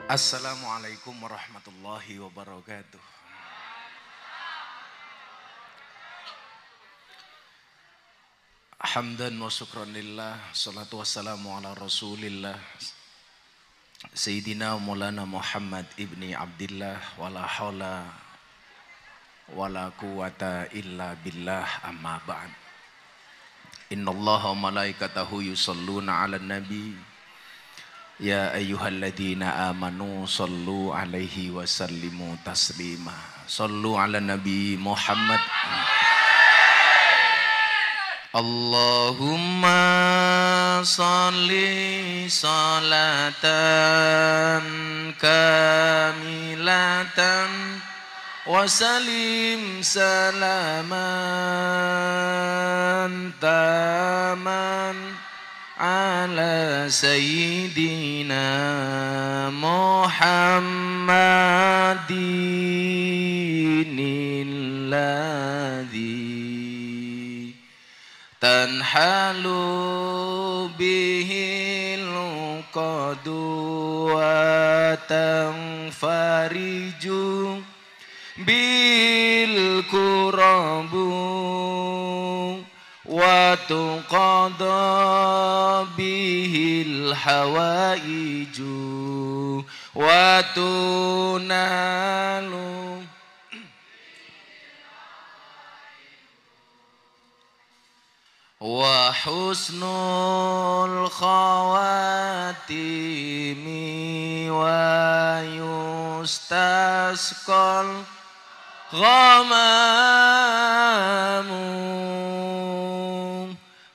Assalamualaikum warahmatullahi wabarakatuh. Hamdan wa syukran lillah, salatu wassalamu ala rasulillah Sayyidina Maulana Muhammad ibni Abdillah, wala hawla wala quwata illa billah, amma ba'd. Inna allaha wa malaikatahu yusalluna ala nabi ya ayyuhalladzina amanu sallu alaihi wa sallimu taslima. Sallu ala nabi Muhammad. Allahumma salli salatan kamilatan wa salim salaman taman ala sayyidina Muhammadin alladhi tanhalu bihil qadu wa tanfariju bil kurabu wa tuqadha bihil hawaiju wa tunalu wa husnul khawatimi wa yustasqal ghamamu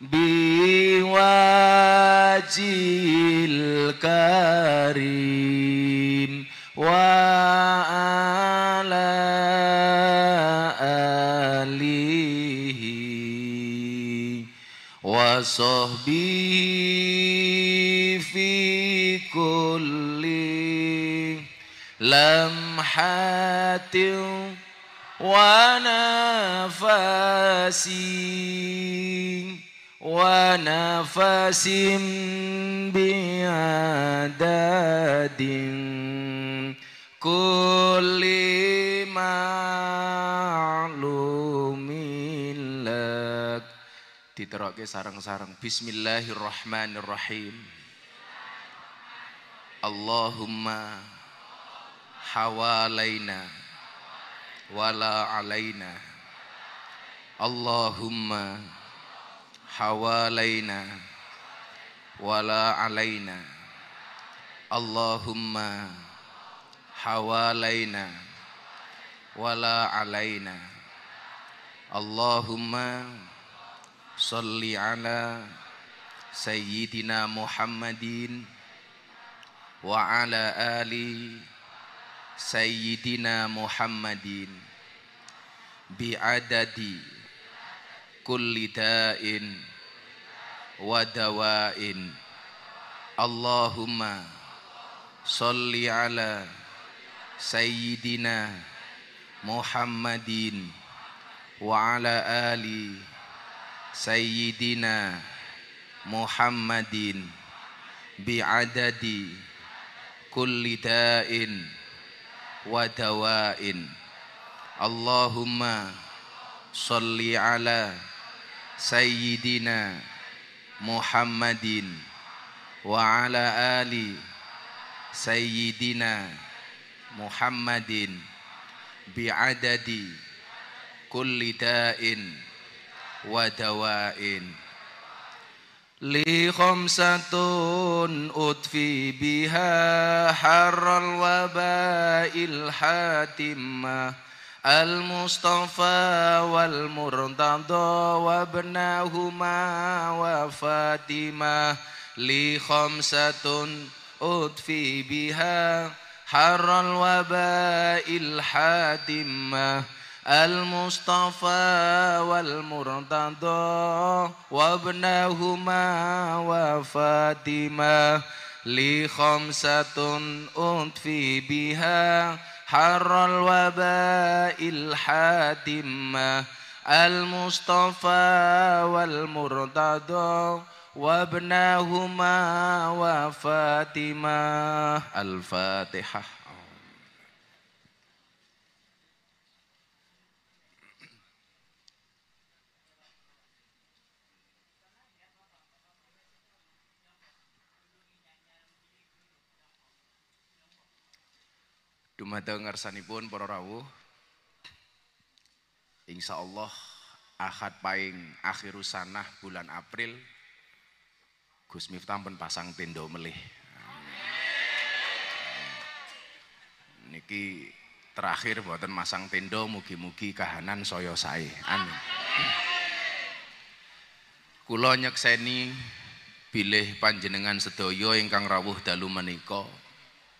biwajil karim wa ala alihi wa sahbihi fi kulli lamhatin wa nafasin bi'adadin kulli ma'lumin lak. Diterake sarang-sarang. Bismillahirrahmanirrahim. Allahumma hawalaina wala alaina. Allahumma hawalaina wala alaina. Allahumma hawalaina wala alaina. Allahumma salli ala sayyidina Muhammadin wa ala ali sayyidina Muhammadin bi'adadi kulli da'in wa dawa'in. Allahumma salli ala sayyidina Muhammadin wa ala ali sayyidina Muhammadin bi'adadi kulli da'in wa dawa'in. Allahumma salli ala sayyidina Muhammadin wa ala ali sayyidina Muhammadin bi'adadi kulli da'in wa dawa'in. Li khamsatun utfi biha harral wabail hatimah al-Mustafa wal Murtada wa ibnahuma wa Fatimah. Li khamsatun utfi biha حر الوباء الحاتمة المصطفى والمرتضى وابنهما وفاطمة لي خمسة أطفي بها حر الوباء الحاتمة المصطفى والمرتضى وابنهما وفاطمة. الفاتحة. Dumateng ngarsanipun para rawuh, insyaallah Ahad paing akhirus sanah bulan April Gus Miftah pun pasang tenda melih. Niki terakhir boten masang tenda, mugi-mugi kahanan saya sae. Amin. Kula nyekseni bilih panjenengan sedaya ingkang rawuh dalu menika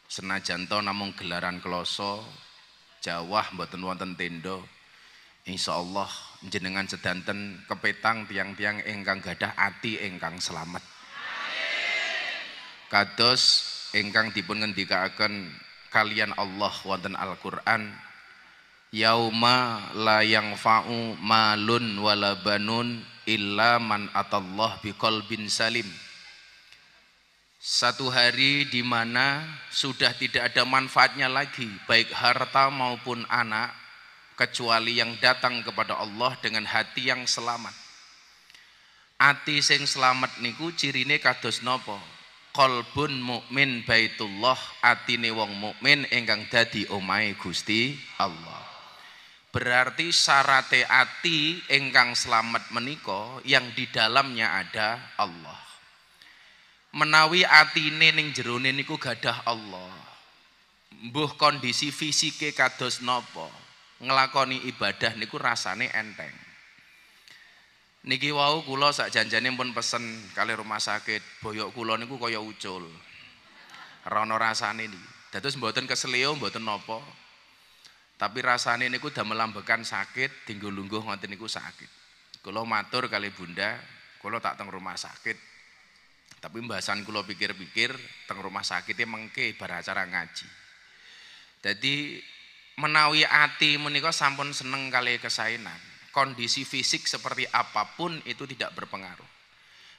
senajan to namung gelaran kloso jawah mboten wonten tenda, insyaallah jenengan sedanten kepetang tiang-tiang ingkang gadah ati ingkang selamat. Kados ingkang dipun ngendikaaken kalian Allah wonten Al-Qur'an, yauma la yanfa'u malun wala banun illa man atallah biqalbin salim. Satu hari di mana sudah tidak ada manfaatnya lagi baik harta maupun anak kecuali yang datang kepada Allah dengan hati yang selamat. Ati sing selamat niku cirine kados napa? Qalbun mukmin baitullah, atine wong mukmin ingkang dadi omahe Gusti Allah. Berarti syarate ati ingkang selamat menika yang di dalamnya ada Allah. Menawi atine ning jerone niku gadah Allah, mbuh kondisi fisike kados napa, nglakoni ibadah niku rasane enteng. Niki wau kula sak janjane pun pesen kali rumah sakit, boyok kula niku kaya ucul. Ora ana rasane niki. Dados mboten keseleo mboten napa. Tapi rasane niku damel ambekan sakit, dinggo lungguh ngoten niku sakit. Kula matur kali Bunda, kula tak teng rumah sakit. Tapi mbahasan kula pikir-pikir teng rumah sakitnya mengke bar acara ngaji. Jadi menawi ati menika sampun seneng kali kesaenan, kondisi fisik seperti apapun itu tidak berpengaruh.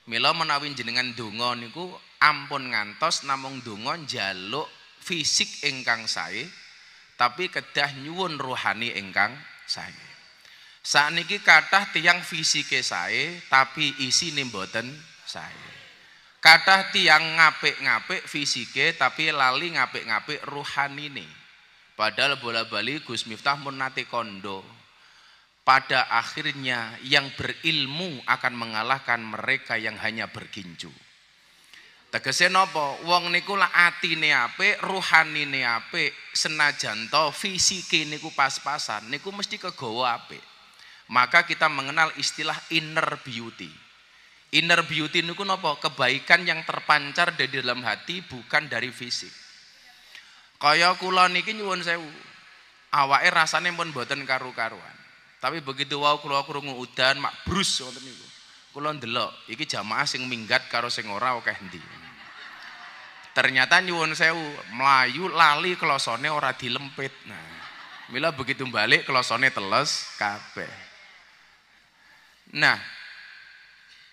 Mila menawi jenengan donga niku ampun ngantos namung donga njaluk fisik ingkang sae, tapi kedah nyuwun rohani ingkang sae. Sakniki kathah tiyang fisike sae tapi isine mboten sae. Kathah tiyang ngapik-ngapik fisike tapi lali ngapik-ngapik rohanine. Padahal bola-bali Gus Miftah pun nate kondo. Pada akhirnya yang berilmu akan mengalahkan mereka yang hanya berginju. Tegese napa? Wong niku lak atine apik, rohanine apik, senajan to fisike niku pas-pasan, niku mesti kegawa apik. Maka kita mengenal istilah inner beauty. Inner beauty niku napa? Kebaikan yang terpancar dari dalam hati bukan dari fisik. Kaya kula niki nyuwun sewu. Awake rasane pun mboten karu-karuan. Tapi begitu wau kula krungu udan mak brus ngoten niku. Kula ndelok iki jamaah sing minggat karo sing ora akeh endi. Ternyata nyuwun sewu, mlayu lali klosone ora dilempit. Nah, mila begitu balik klosone teles kabeh. Nah,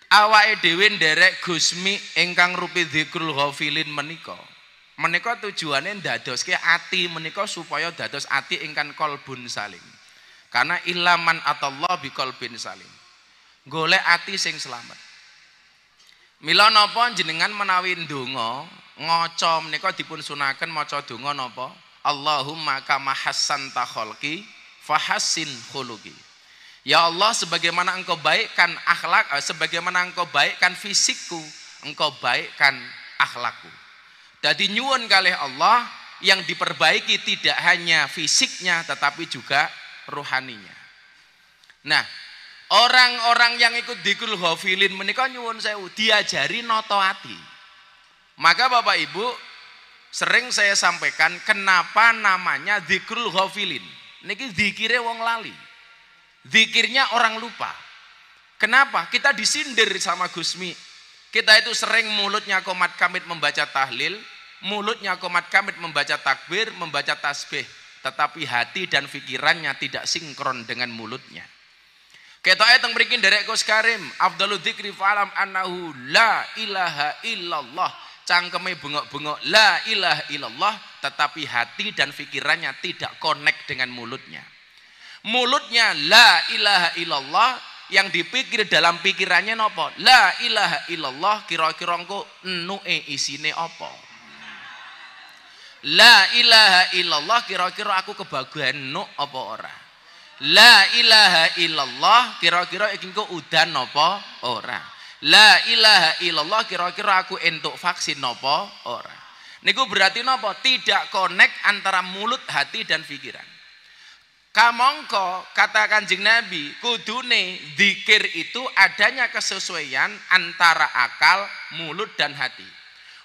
awake dhewe nderek Gusmi ingkang rupi dzikrul ghafilin menika tujuane ndadoske ati menika supaya dados ati ingkang qalbun salim. Karena ilaman atallah biqalbin salim. Golek ati sing selamat. Mila napa jenengan menawi ndonga ngaca menika dipun sunaken maca donga napa? Allahumma kama hassanta khalqi fahassin khuluqi. Ya Allah, sebagaimana engkau baikkan akhlak, sebagaimana engkau baikkan fisikku, engkau baikkan akhlakku. Jadi nyuwun kalih Allah yang diperbaiki tidak hanya fisiknya tetapi juga rohaninya. Nah, orang-orang yang ikut dzikrul ghafilin menika nyuwun sewu diajari nata ati. Maka Bapak Ibu, sering saya sampaikan kenapa namanya dzikrul ghafilin. Niki zikire wong lali. Zikirnya orang lupa. Kenapa? Kita disindir sama Gusmi. Kita itu sering mulutnya qomat kamit membaca tahlil, mulutnya qomat kamit membaca takbir, membaca tasbih, tetapi hati dan pikirannya tidak sinkron dengan mulutnya. Ketoke teng mriki nderek Gus Karim, afdhalu dzikri fa'lam annahu la ilaha illallah. Cangkeme bengok-bengok la ilaha illallah, tetapi hati dan pikirannya tidak connect dengan mulutnya. Mulutnya la ilaha illallah, yang dipikir dalam pikirannya nopo? La ilaha illallah, kira-kira engko enuke isine apa? La ilaha illallah, kira-kira aku kebagian nuk apa ora? La ilaha illallah, kira-kira iki engko udan napa ora? La ilaha illallah, kira-kira aku entuk vaksin napa ora? Niku berarti napa? Tidak connect antara mulut, hati dan pikiran. Kamangka kata Kanjeng Nabi, kudune zikir itu adanya kesesuaian antara akal, mulut dan hati.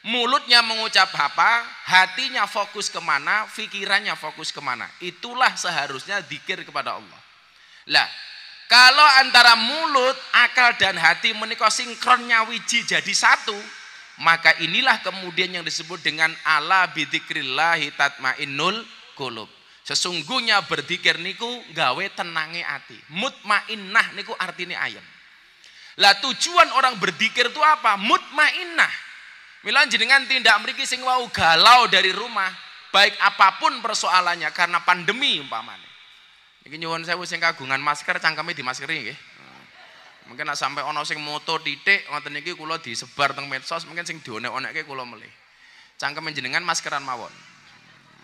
Mulutnya mengucap apa, hatinya fokus kemana, pikirannya fokus kemana. Itulah seharusnya zikir kepada Allah. Lah, kalau antara mulut, akal dan hati menika sinkronnya wiji jadi satu, maka inilah kemudian yang disebut dengan ala bidzikrillahi tatmainnul qulub. Sesungguhnya berzikir niku gawe tenange ati. Mutmainnah niku artinya ayem. Lah tujuan orang berzikir itu apa? Mutmainnah. Mila jenengan tindak mriki sing wau galau dari rumah, baik apapun persoalannya karena pandemi umpamane. Iki nyuwun sewu sing kagungan masker cangkeme dimaskeri nggih. Mungkin nek sampai ana sing moto titik ngoten iki kula disebar teng medsos, mungkin sing dionek-onekke kula melih. Cangkeme jenengan maskeran mawon.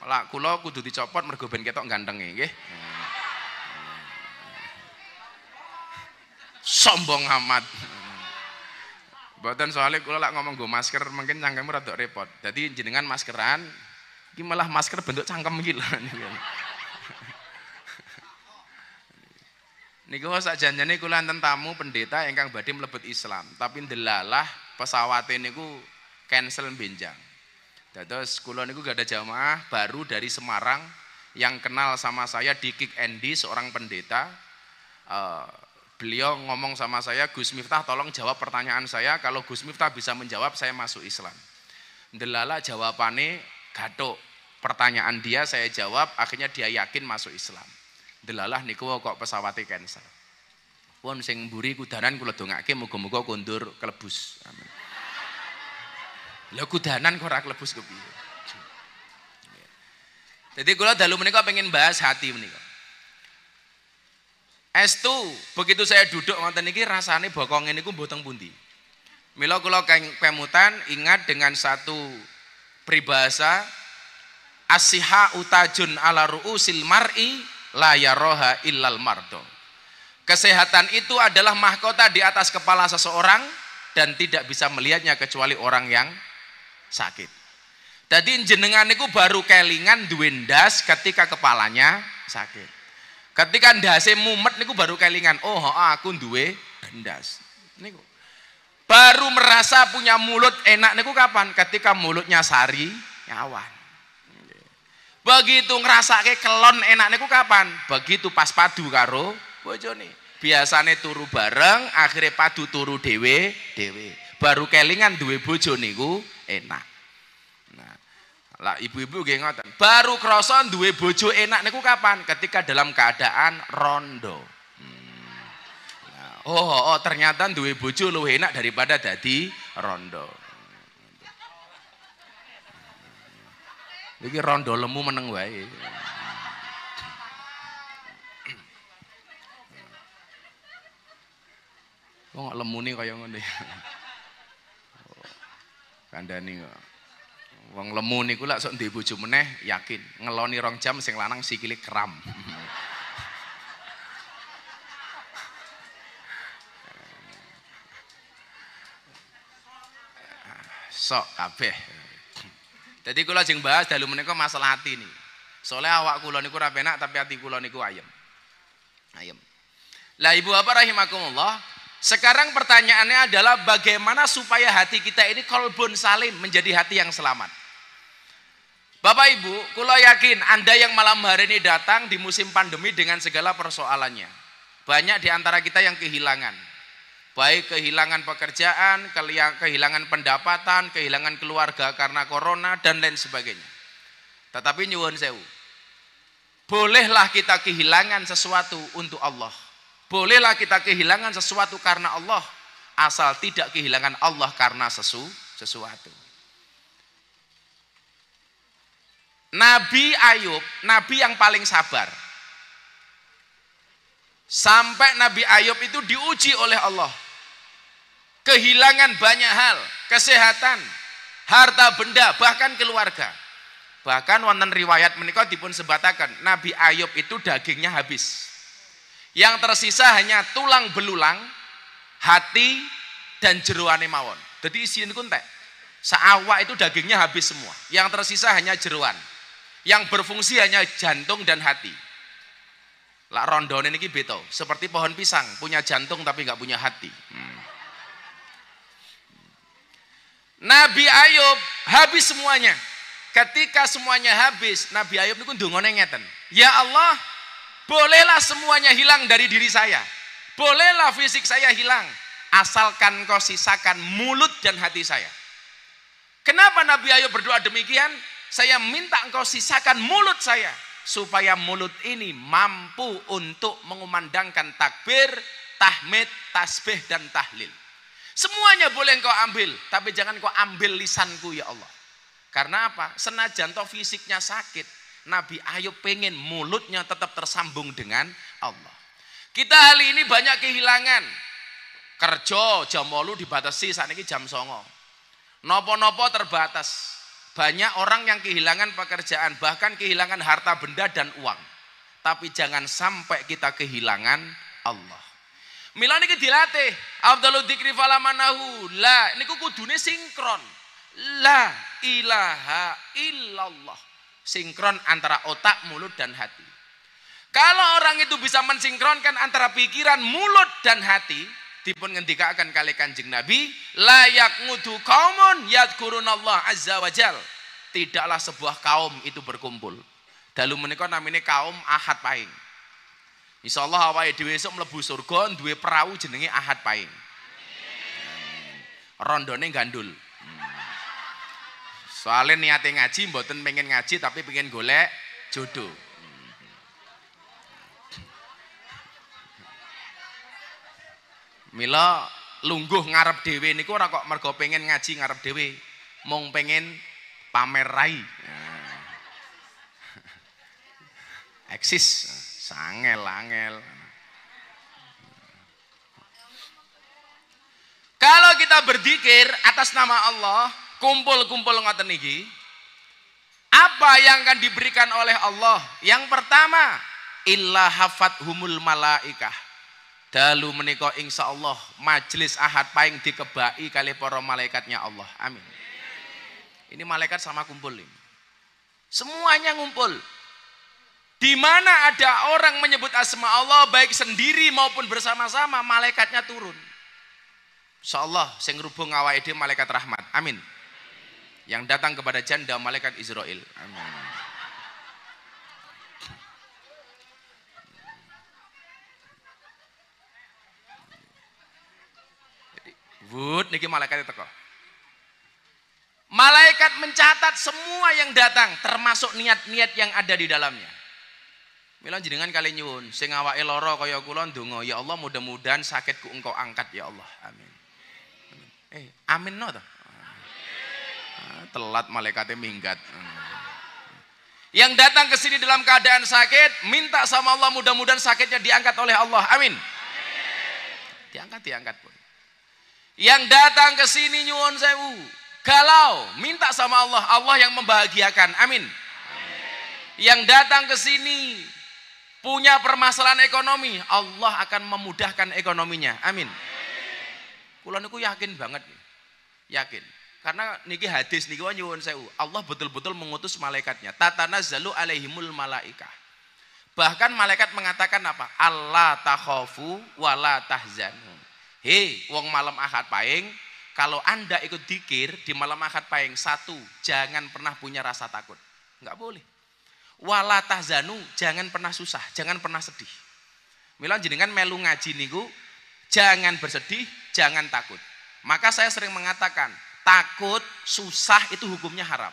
Lah kula kudu dicopot mergo ben ketok gantenge nggih. Sombong amat. Mboten soalnya kula lak ngomong nggo masker mungkin cangkeme rada repot. Dadi jenengan maskeran iki malah masker bentuk cangkem iki lho. Niku sakjanjane kula enten tamu pendeta ingkang badhe mlebet Islam, tapi ndelalah pesawate niku cancel benjang. Dados kula niku gak ada jamaah baru dari Semarang yang kenal sama saya di Kick Andy, seorang pendeta. Beliau ngomong sama saya, Gus Miftah tolong jawab pertanyaan saya, kalau Gus Miftah bisa menjawab saya masuk Islam. Ndelala jawabannya gathuk. Pertanyaan dia saya jawab, akhirnya dia yakin masuk Islam. Delalah niku kok pesawatnya cancel. Pun sing mburi kudanan kula dongake muga-muga kondur kelebus. Amin. Lah kudanan kok ora klebus kepiye. Jadi kula dalu menika pengen bahas hati menika. Estu begitu saya duduk ngoten niki rasane bokonge niku mboten pundi. Mila kula kemutan ingat dengan satu peribahasa as-siha utajun ala ruusil mar'i la yaroha illal mardo. Kesehatan itu adalah mahkota di atas kepala seseorang dan tidak bisa melihatnya kecuali orang yang sakit. Jadi jenengan niku baru kelingan duwe ndas ketika kepalanya sakit. Ketika ndase mumet niku baru kelingan, oh aku duwe ndas. Niku. Baru merasa punya mulut enak niku kapan? Ketika mulutnya sari nyawan. Begitu ngrasake kelon enak niku kapan? Begitu pas padu karo bojone. Biasane turu bareng, akhirnya padu turu dhewe. Baru kelingan duwe bojo niku enak. Lah ibu-ibu nggih ngoten. Baru krasa duwe bojo enak niku kapan? Ketika dalam keadaan rondo. Oh, ternyata duwe bojo luwih enak daripada dadi rondo. Iki rondo lemu meneng wae. Wong lemune kaya ngene. Kandhani kok. Wong lemu niku lak sok ndek bojo meneh yakin ngeloni 2 jam sing lanang sikile kram. Sok kabeh. Jadi kula jeng bahas dalu menika masalah hati nih. Soalnya awak kula niku ora penak tapi hati kula niku ayem. Ayem. Lah ibu bapak rahimakumullah, sekarang pertanyaannya adalah bagaimana supaya hati kita ini qalbun salim, menjadi hati yang selamat. Bapak Ibu, kula yakin Anda yang malam hari ini datang di musim pandemi dengan segala persoalannya. Banyak di antara kita yang kehilangan. Baik kehilangan pekerjaan, kehilangan pendapatan, kehilangan keluarga karena corona dan lain sebagainya. Tetapi nyuwun sewu, bolehlah kita kehilangan sesuatu untuk Allah. Bolehlah kita kehilangan sesuatu karena Allah, asal tidak kehilangan Allah karena sesuatu. Nabi Ayub, nabi yang paling sabar. Sampai Nabi Ayub itu diuji oleh Allah. Kehilangan banyak hal, kesehatan, harta benda, bahkan keluarga. Bahkan wonten riwayat menika dipun sebataken, Nabi Ayub itu dagingnya habis. Yang tersisa hanya tulang belulang, hati dan jeroane mawon. Jadi isinya niku entek. Saawak itu dagingnya habis semua. Yang tersisa hanya jeroan. Yang berfungsi hanya jantung dan hati. Lak rondone niki beda, seperti pohon pisang, punya jantung tapi nggak punya hati. Nabi Ayub habis semuanya. Ketika semuanya habis, Nabi Ayub niku ndongane ngeten. Ya Allah, bolehlah semuanya hilang dari diri saya. Bolehlah fisik saya hilang, asalkan Kau sisakan mulut dan hati saya. Kenapa Nabi Ayub berdoa demikian? Saya minta Engkau sisakan mulut saya, supaya mulut ini mampu untuk mengumandangkan takbir, tahmid, tasbih dan tahlil. Semuanya boleh Engkau ambil, tapi jangan Kau ambil lisanku ya Allah. Karena apa? Senajan toh fisiknya sakit, Nabi Ayub pengen mulutnya tetap tersambung dengan Allah. Kita hari ini banyak kehilangan. Kerja jam 8 dibatasi, saat ini jam 9. Nopo-nopo terbatas. Banyak orang yang kehilangan pekerjaan, bahkan kehilangan harta benda dan uang. Tapi jangan sampai kita kehilangan Allah. Mila niki dilatih, afdhalu dzikri falamanahu. La niku kudune sinkron. La ilaha illallah. Sinkron antara otak, mulut dan hati. Kalau orang itu bisa mensinkronkan antara pikiran, mulut dan hati, dipun ngendikaken kali Kanjeng Nabi, layak ngudu qaumun yadhkurunallah azza wajal. Tidaklah sebuah kaum itu berkumpul. Dalu menika namine kaum Ahad Pahing. Insyaallah awake dhewe esuk mlebu surga duwe perahu jenenge Ahad Pahing. Rondone gandul. Soalnya niate ngaji mboten pengen ngaji tapi pengen golek jodoh. Mila lungguh ngarep dhewe niku ora kok mergo pengen ngaji ngarep dhewe, mung pengen pamer rai. Eksis sangel-angel. Kalau kita berzikir atas nama Allah, kumpul-kumpul ngoten niki, apa yang akan diberikan oleh Allah? Yang pertama, illa hafathumul malaikah. Dalu menika insyaallah majelis Ahad Pahing dikebai kali para malaikatnya Allah. Amin. Ini malaikat sama kumpul ini. Semuanya ngumpul. Di mana ada orang menyebut asma Allah baik sendiri maupun bersama-sama, malaikatnya turun. Insyaallah sing ngrubung awake dhewe malaikat rahmat. Amin. Yang datang kepada janda malaikat Israil. Amin. Wud niki malaikat teko. Malaikat mencatat semua yang datang, termasuk niat-niat yang ada di dalamnya. Mila jenengan kali nyuwun, sing awake lara kaya kula ndonga, ya Allah mudah-mudahan sakitku Engkau angkat ya Allah. Amin. Amin no to. Telat malaikatnya minggat. Yang datang ke sini dalam keadaan sakit, minta sama Allah mudah-mudahan sakitnya diangkat oleh Allah. Amin. Diangkat pun. Yang datang ke sini nyuwun sewu, galau, minta sama Allah, Allah yang membahagiakan. Amin. Yang datang ke sini punya permasalahan ekonomi, Allah akan memudahkan ekonominya. Amin. Kula niku yakin banget. Yakin. Karena niki hadis niki nyuwun sewu, Allah betul-betul mengutus malaikatnya. Tatanazzalu alaihimul malaikah. Bahkan malaikat mengatakan apa? Allah takhafu wala tahzanu. Hei, wong malam Ahad Pahing, kalau Anda ikut dzikir di malam Ahad Pahing, satu, jangan pernah punya rasa takut. Enggak boleh. Wala tahzanu, jangan pernah susah, jangan pernah sedih. Mila jenengan melu ngaji niku jangan bersedih, jangan takut. Maka saya sering mengatakan, takut, susah itu hukumnya haram.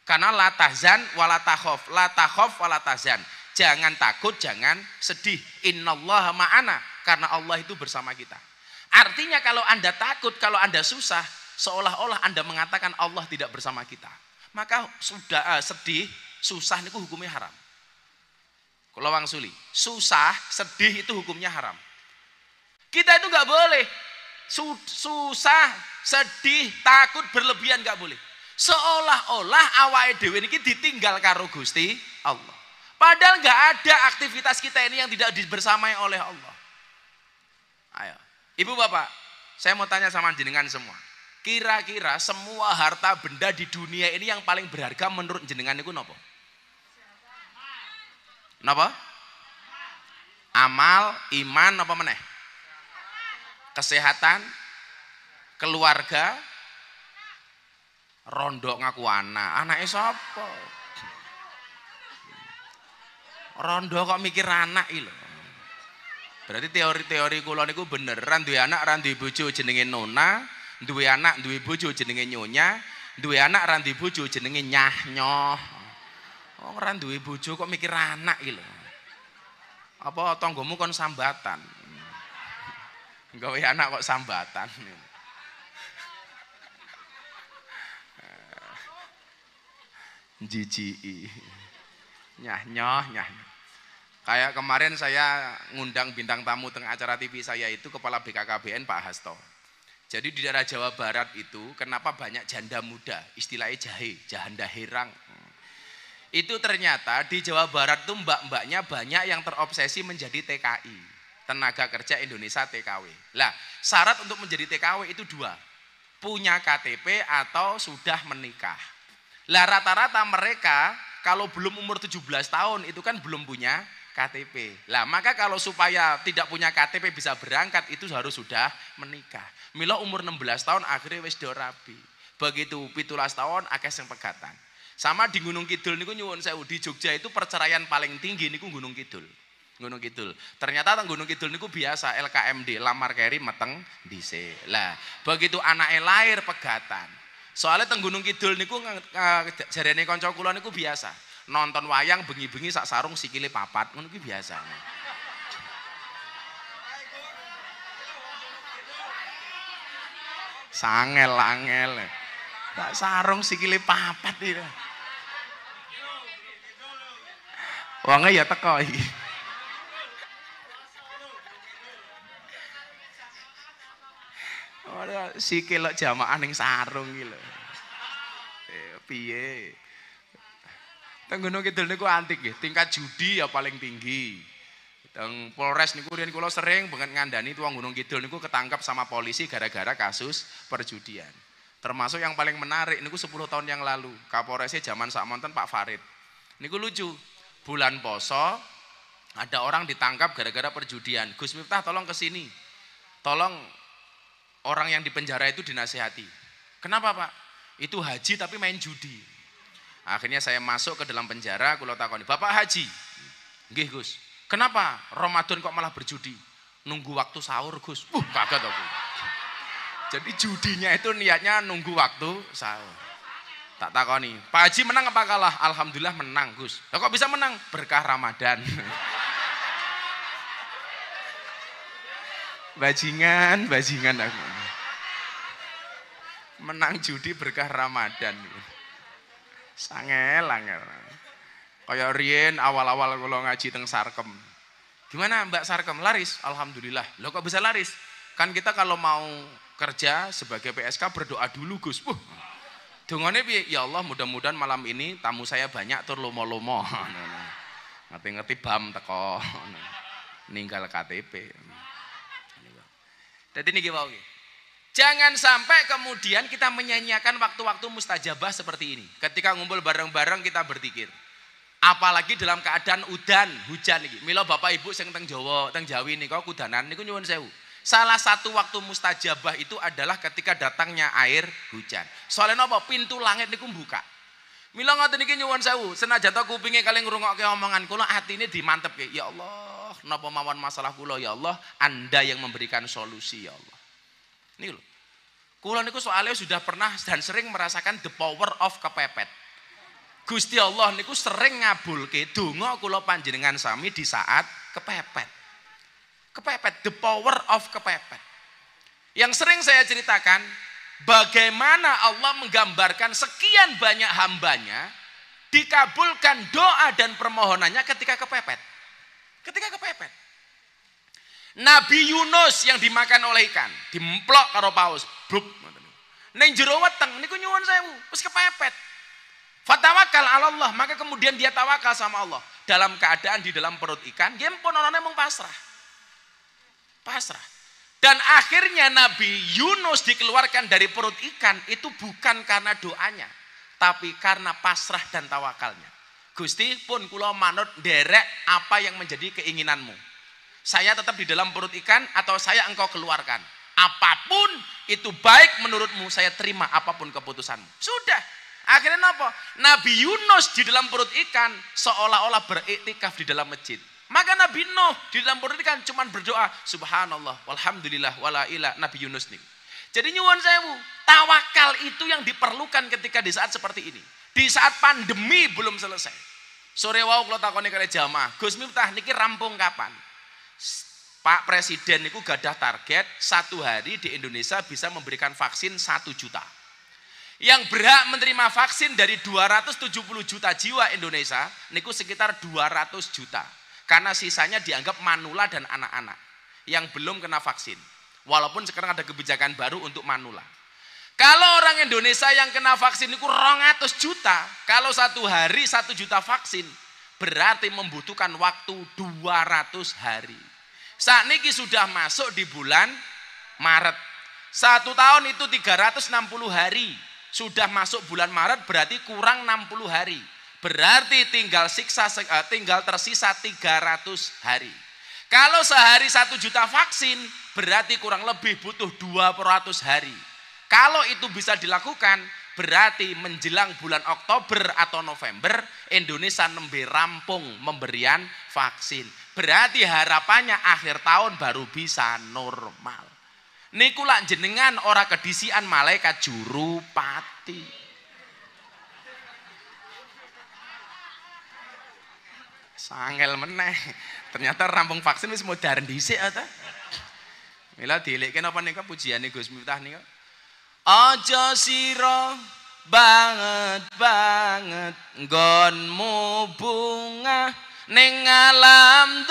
Karena la tahzan wala takhaf, la takhaf wala tahzan. Jangan takut, jangan sedih. Innallaha ma'ana, karena Allah itu bersama kita. Artinya kalau Anda takut, kalau Anda susah, seolah-olah Anda mengatakan Allah tidak bersama kita. Maka sudah sedih, susah itu hukumnya haram. Kalau wangsuli, susah, sedih itu hukumnya haram. Kita itu nggak boleh susah, sedih, takut berlebihan, nggak boleh. Seolah-olah awake dhewe niki ditinggal karo Gusti Allah. Padahal nggak ada aktivitas kita ini yang tidak dibersamai oleh Allah. Ayo, Ibu Bapak, saya mau tanya sama jenengan semua. Kira-kira semua harta benda di dunia ini yang paling berharga menurut jenengan itu napa? Napa? Amal, iman, apa meneh? Kesehatan, keluarga, rondo ngaku anake sapa? Rondo kok mikir anak iki lho. Berarti teori-teori kula niku bener, ra duwe anak, ra duwe bojo jenenge Nona, duwe anak, duwe bojo jenenge Nyonya, duwe anak, ra duwe bojo jenenge Nyah-nyoh. Oh, ora duwe bojo kok mikir anak iki lho. Apa tanggamu kon sambatan? Gawe anak kok sambatan. Jijiki. Nyah-nyoh. Kayak kemarin saya ngundang bintang tamu tengah acara TV saya itu Kepala BKKBN Pak Hasto. Jadi di daerah Jawa Barat itu kenapa banyak janda muda? Istilahnya jahe, janda herang. Itu ternyata di Jawa Barat tuh mbak-mbaknya banyak yang terobsesi menjadi TKI, tenaga kerja Indonesia TKW. Lah, syarat untuk menjadi TKW itu dua, punya KTP atau sudah menikah. Lah rata-rata mereka kalau belum umur 17 tahun itu kan belum punya KTP. Lah maka kalau supaya tidak punya KTP bisa berangkat itu harus sudah menikah. Mila umur 16 tahun akhirnya wis do rabi. Begitu 17 tahun akeh sing pegatan. Sama di Gunung Kidul niku nyuwun sewu, di Jogja itu perceraian paling tinggi niku Gunung Kidul. Gunung Kidul. Ternyata teng Gunung Kidul niku biasa LKMD, lamar keri meteng dhisik. Lah, begitu anake lahir pegatan. Soalnya teng Gunung Kidul niku jarene kanca kula niku biasa. Nonton wayang bengi-bengi sak sarung sikile papat, ngono ki biasa. Sangel-angel. Tak sarung sikile papat iki. Wonge ya teko iki. Ora sikil jamaah ning sarung iki lho. Piye? Teng Gunung Kidul niku antik nggih, tingkat judi ya paling tinggi. Teng Polres niku riyen kula sering banget ngandani tuang Gunung Kidul niku ketangkap sama polisi gara-gara kasus perjudian. Termasuk yang paling menarik niku 10 tahun yang lalu, Kapolresnya zaman sakmonten Pak Farid. Niku lucu. Bulan poso ada orang ditangkap gara-gara perjudian. Gus Miftah tolong ke sini. Tolong orang yang di penjara itu dinasihati. Kenapa, Pak? Itu haji tapi main judi. Akhirnya saya masuk ke dalam penjara, kula takoni, "Bapak haji?" "Nggih, Gus." "Kenapa? Ramadan kok malah berjudi?" "Nunggu waktu sahur, Gus." Kaget aku. Jadi judinya itu niatnya nunggu waktu sahur. Tak takoni, "Pak Haji menang apa kalah?" "Alhamdulillah menang, Gus." "Lah kok bisa menang?" "Berkah Ramadan." Bajingan aku. Menang judi berkah Ramadan. Sangel. Kayak riyen awal-awal kula ngaji teng Sarkem. "Gimana Mbak Sarkem, laris?" "Alhamdulillah." "Loh kok bisa laris?" "Kan kita kalau mau kerja sebagai PSK berdoa dulu, Gus." Dongane piye? "Ya Allah, mudah-mudahan malam ini tamu saya banyak tur lomo-lomo." Ngerti-ngerti bam teko. Ninggal KTP. Dadi niki wae. Jangan sampai kemudian kita menyanyiakan waktu-waktu mustajabah seperti ini. Ketika ngumpul bareng-bareng kita berzikir. Apalagi dalam keadaan udan, hujan iki. Mila Bapak Ibu sing teng Jawa, teng Jawi nika kudanan niku nyuwun sewu. Salah satu waktu mustajabah itu adalah ketika datangnya air hujan. Soalnya apa? Pintu langit niku buka. Mila ngoten niki nyuwun sewu, senajan to kupinge kalih ngrungokke omongan kula, atine dimantepke. Ya Allah, napa mawon masalah kula ya Allah, Anda yang memberikan solusi ya Allah. Niki lho. Kula niku soalnya sudah pernah dan sering merasakan the power of kepepet. Gusti Allah niku sering ngabulke donga kula panjenengan sami di saat kepepet. Kepepet, the power of kepepet. Yang sering saya ceritakan, bagaimana Allah menggambarkan sekian banyak hambanya dikabulkan doa dan permohonannya ketika kepepet. Ketika kepepet. Nabi Yunus yang dimakan oleh ikan, dimplok karo paus, bluk. Ning jero weteng niku nyuwun sewu, wis kepepet. Fatawakal ala Allah, maka kemudian dia tawakal sama Allah. Dalam keadaan di dalam perut ikan, dia pun orangnya mung pasrah. Pasrah. Dan akhirnya Nabi Yunus dikeluarkan dari perut ikan itu bukan karena doanya, tapi karena pasrah dan tawakalnya. Gusti pun kula manut nderek apa yang menjadi keinginanmu. Saya tetap di dalam perut ikan atau saya engkau keluarkan. Apapun itu baik menurutmu, saya terima apapun keputusanmu. Sudah. Akhirnya apa? Nabi Yunus di dalam perut ikan seolah-olah beriktikaf di dalam masjid. Maka Nabi Nuh di dalam perut ikan cuma berdoa subhanallah walhamdulillah wala ilah. Nabi Yunus nih. Jadi nyuwun sewu, tawakal itu yang diperlukan ketika di saat seperti ini. Di saat pandemi belum selesai. Sore wau kula takoni kali jamaah, Gus Miftah niki rampung kapan? Pak Presiden niku gadah target 1 hari di Indonesia bisa memberikan vaksin 1 juta. Yang berhak menerima vaksin dari 270 juta jiwa Indonesia niku sekitar 200 juta. Karena sisanya dianggap manula dan anak-anak yang belum kena vaksin. Walaupun sekarang ada kebijakan baru untuk manula. Kalau orang Indonesia yang kena vaksin itu 200 juta, kalau 1 hari 1 juta vaksin, berarti membutuhkan waktu 200 hari. Saat ini sudah masuk di bulan Maret. 1 tahun itu 360 hari. Sudah masuk bulan Maret berarti kurang 60 hari. Berarti tinggal tersisa 300 hari. Kalau sehari 1 juta vaksin, berarti kurang lebih butuh 200 hari. Kalau itu bisa dilakukan, berarti menjelang bulan Oktober atau November, Indonesia nembe rampung memberian vaksin. Berarti harapannya akhir tahun baru bisa normal. Niku lak jenengan ora kedisian malaikat juru pati. Sangel meneh. Ternyata rampung vaksin wis modern dhisik ta. Mila dilekke napa nika pujiane Gus Miftah nika. Aja sira banget nggonmu bunga ning alam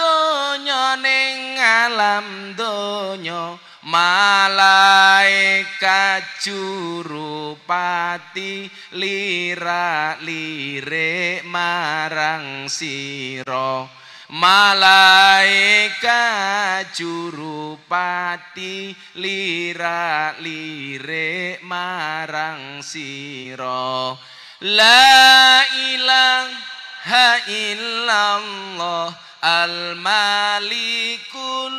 donya malaikat jurupati lirik marang sira. Malaikat jurupati lirik marang sira. La ilaha illallah al-malikul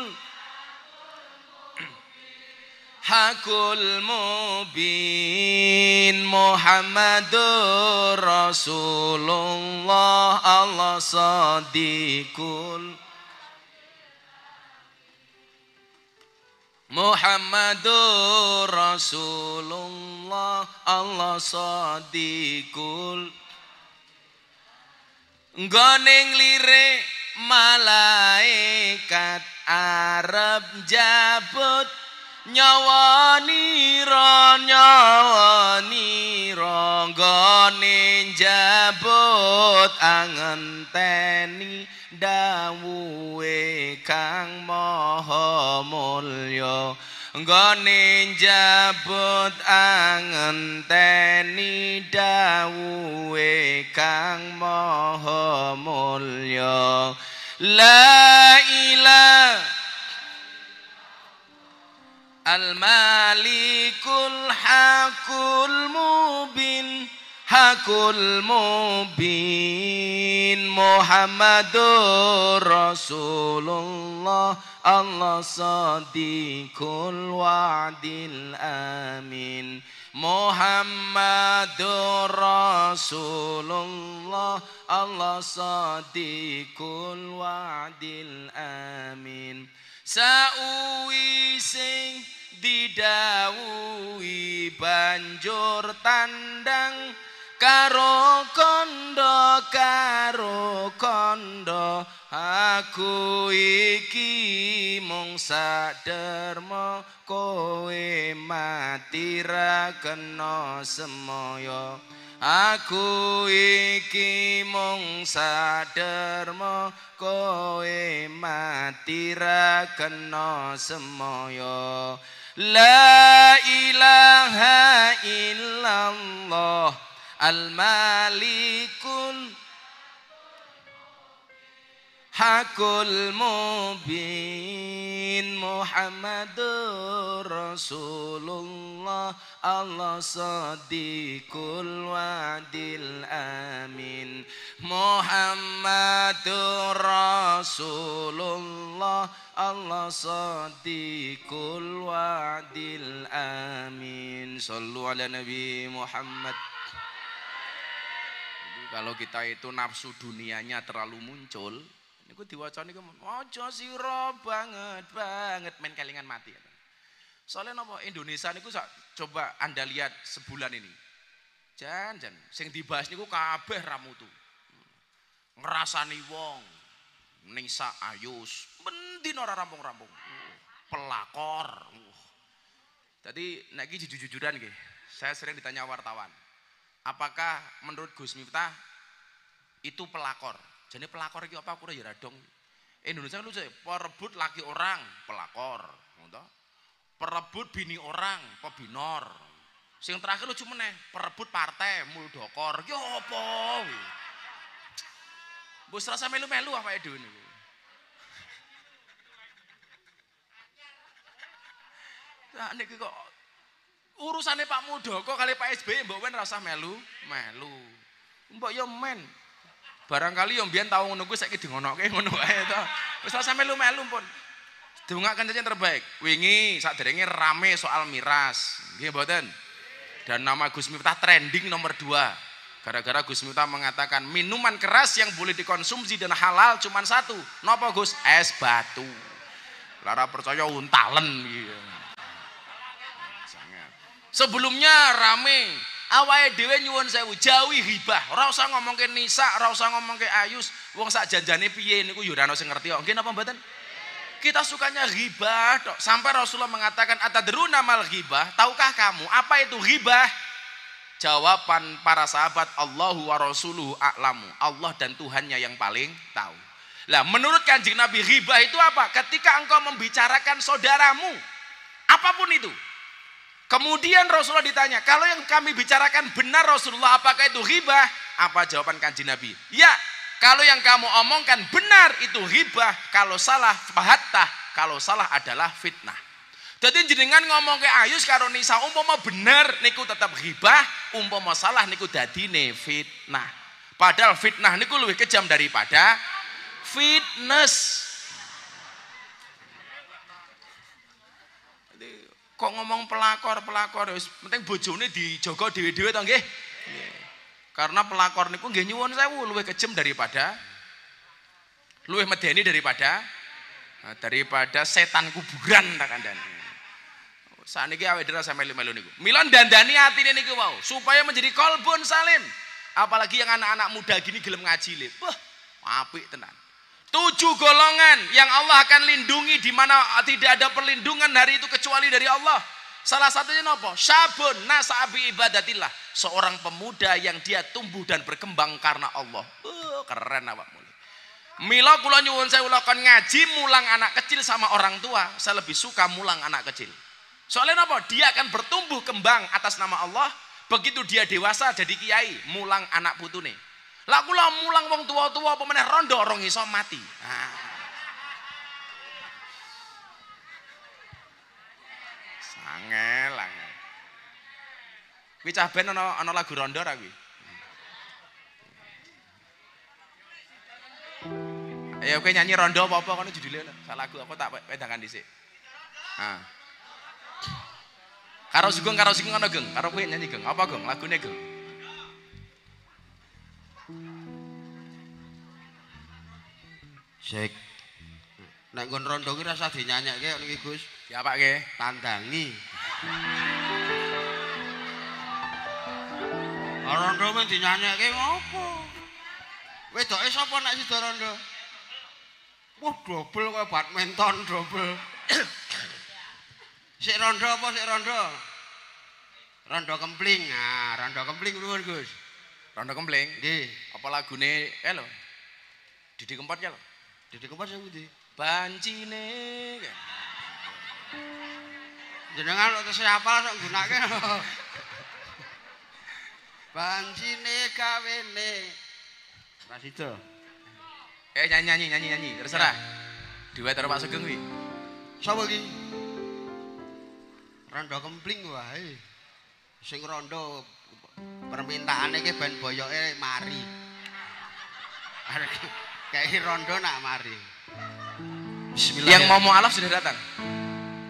hakul mubin Muhammadur Rasulullah Allah sadiqul Muhammadur Rasulullah Allah sadiqul nggoning lirik malaikat arep jabut nyawa nira nggone jabut angenteni dawuhe Kang Maha Mulya nggone jabut angenteni dawuhe Kang Maha Mulya. La ilaha Al-Malikul Hakul Mubin Muhammadur Rasulullah Allah sadiqul wa'dil amin Muhammadur Rasulullah Allah sadiqul wa'dil amin. Sauwi sing didhawuhi banjur tandang karo kondo aku iki mung saderma kowe mati ra kena semaya. Aku iki mung saderma kowe mati ra kena semaya. La ilaha illallah al-malikul hakul mubin Muhammadur Rasulullah Allah sadiqul wa'dil amin. Muhammadur Rasulullah Allah sadiqul wa'dil amin. Sallu ala Nabi Muhammad. Kalau kita itu nafsu dunianya terlalu muncul, niku diwaca niku aja sira banget main kelingan mati. Soalnya napa Indonesia niku coba Anda lihat sebulan ini. Jan sing dibahas niku kabeh ramutu. Ngrasani wong, Nisa Ayus, mendin ora rampung-rampung. Pelakor. Jadi nek iki jujur-jujuran nggih. Saya sering ditanya wartawan. Apakah menurut Gus Miftah itu pelakor? Jadi pelakor itu apa? Aku ya radong. Indonesia kan lucu, perebut laki orang, pelakor. Perebut bini orang, pebinor. Sing terakhir lucu meneh, perebut partai, muldokor. Ya apa? Bos rasa melu-melu apa itu ini? Nah, ini kok urusannya Pak Muldoko kali Pak SBY mbok wen rasah melu. Mbok yo men. Barangkali yo mbiyen tau ngono kuwi saiki dingonoke ngono wae to. Wis rasah melu-melu pun. Dongaaken saja yang terbaik. Wingi sakderenge rame soal miras. Nggih mboten? Dan nama Gus Miftah trending nomor 2. Gara-gara Gus Miftah mengatakan minuman keras yang boleh dikonsumsi dan halal cuma satu. Napa Gus? Es batu. Lara percaya untalen gitu. Sebelumnya rame awake dhewe nyuwun sewu jauhi hibah. Ora usah ngomongke Nisa, ora usah ngomongke Ayus. Wong sak janjane piye niku yo ora ono sing ngerti kok. Nggih napa mboten? Kita sukanya ghibah tok. Sampai Rasulullah mengatakan atadruna mal ghibah? Tahukah kamu apa itu ghibah? Jawaban para sahabat Allahu wa rasuluhu a'lamu. Allah dan Tuhannya yang paling tahu. Lah menurut Kanjeng Nabi ghibah itu apa? Ketika engkau membicarakan saudaramu apapun itu. Kemudian Rasulullah ditanya, kalau yang kami bicarakan benar Rasulullah, apakah itu ghibah? Apa jawaban Kanjeng Nabi? Ya, kalau yang kamu omongkan benar itu ghibah, kalau salah fahattah, kalau salah adalah fitnah. Jadi jenengan ngomong ke Ayus karo Nisa umpama benar niku tetap ghibah, umpama salah niku dadine fitnah. Padahal fitnah niku lebih kejam daripada fitness. Kok ngomong pelakor wis penting bojone dijaga dhewe-dhewe to nggih. Karena pelakor niku nggih nyuwun sewu luwih kejam daripada luwih medeni daripada setan kuburan tak kandhani. Saniki awake dhewe sampe melu niku. Mila dandani atine niku wau supaya menjadi qalbun salim. Apalagi yang anak-anak muda gini gelem ngaji le. Wah, apik tenan. 7 golongan yang Allah akan lindungi di mana tidak ada perlindungan hari itu kecuali dari Allah. Salah satunya apa? Syabun nasa'abi ibadatillah. Seorang pemuda yang dia tumbuh dan berkembang karena Allah. Keren awak mulai. Mila kula nyuwun sewu kon ngaji mulang anak kecil sama orang tua. Saya lebih suka mulang anak kecil. Soalnya apa? Dia akan bertumbuh kembang atas nama Allah. Begitu dia dewasa jadi kiai, mulang anak putune. Lah kula mulang wong tua-tua apa meneh rondo orang iso mati. Sangel. Kuwi cah ben ana lagu rondo ra kuwi? Ayo kowe nyanyi rondo apa-apa kono judule sak lagu apa tak wedangan dhisik. Karo Sugeng ngono Geng. Karo kowe nyanyi Geng. Apa Geng? Lagune Geng. Sik. Nek nggon rondo ki rasa dinyanyekke niki Gus. Diapake? Tandangi. Rondo men dinyanyekke ngopo? Wedoke sapa nek sida rondo? Wah, dobel kaya badminton dobel. Sik rondo apa sik rondo? Rondo kempling. Nah, rondo kempling nuwun Gus. Rondo kempling. Nggih. Apa lagune lho. Didi Kempot ya lho. Didi Kempot sing pundi? Bancine. Jenengan kok tesih hafal sok gunake. Bancine gawene. Ra sida. Nyanyi. Terserah. Duet karo Pak Sugeng kuwi. Sapa iki? Rondo kempling wae. Sing rondo permintaane iki ben boyoke mari. Kayak rondo nak mari. Bismillah. Yang mau mualaf sudah datang.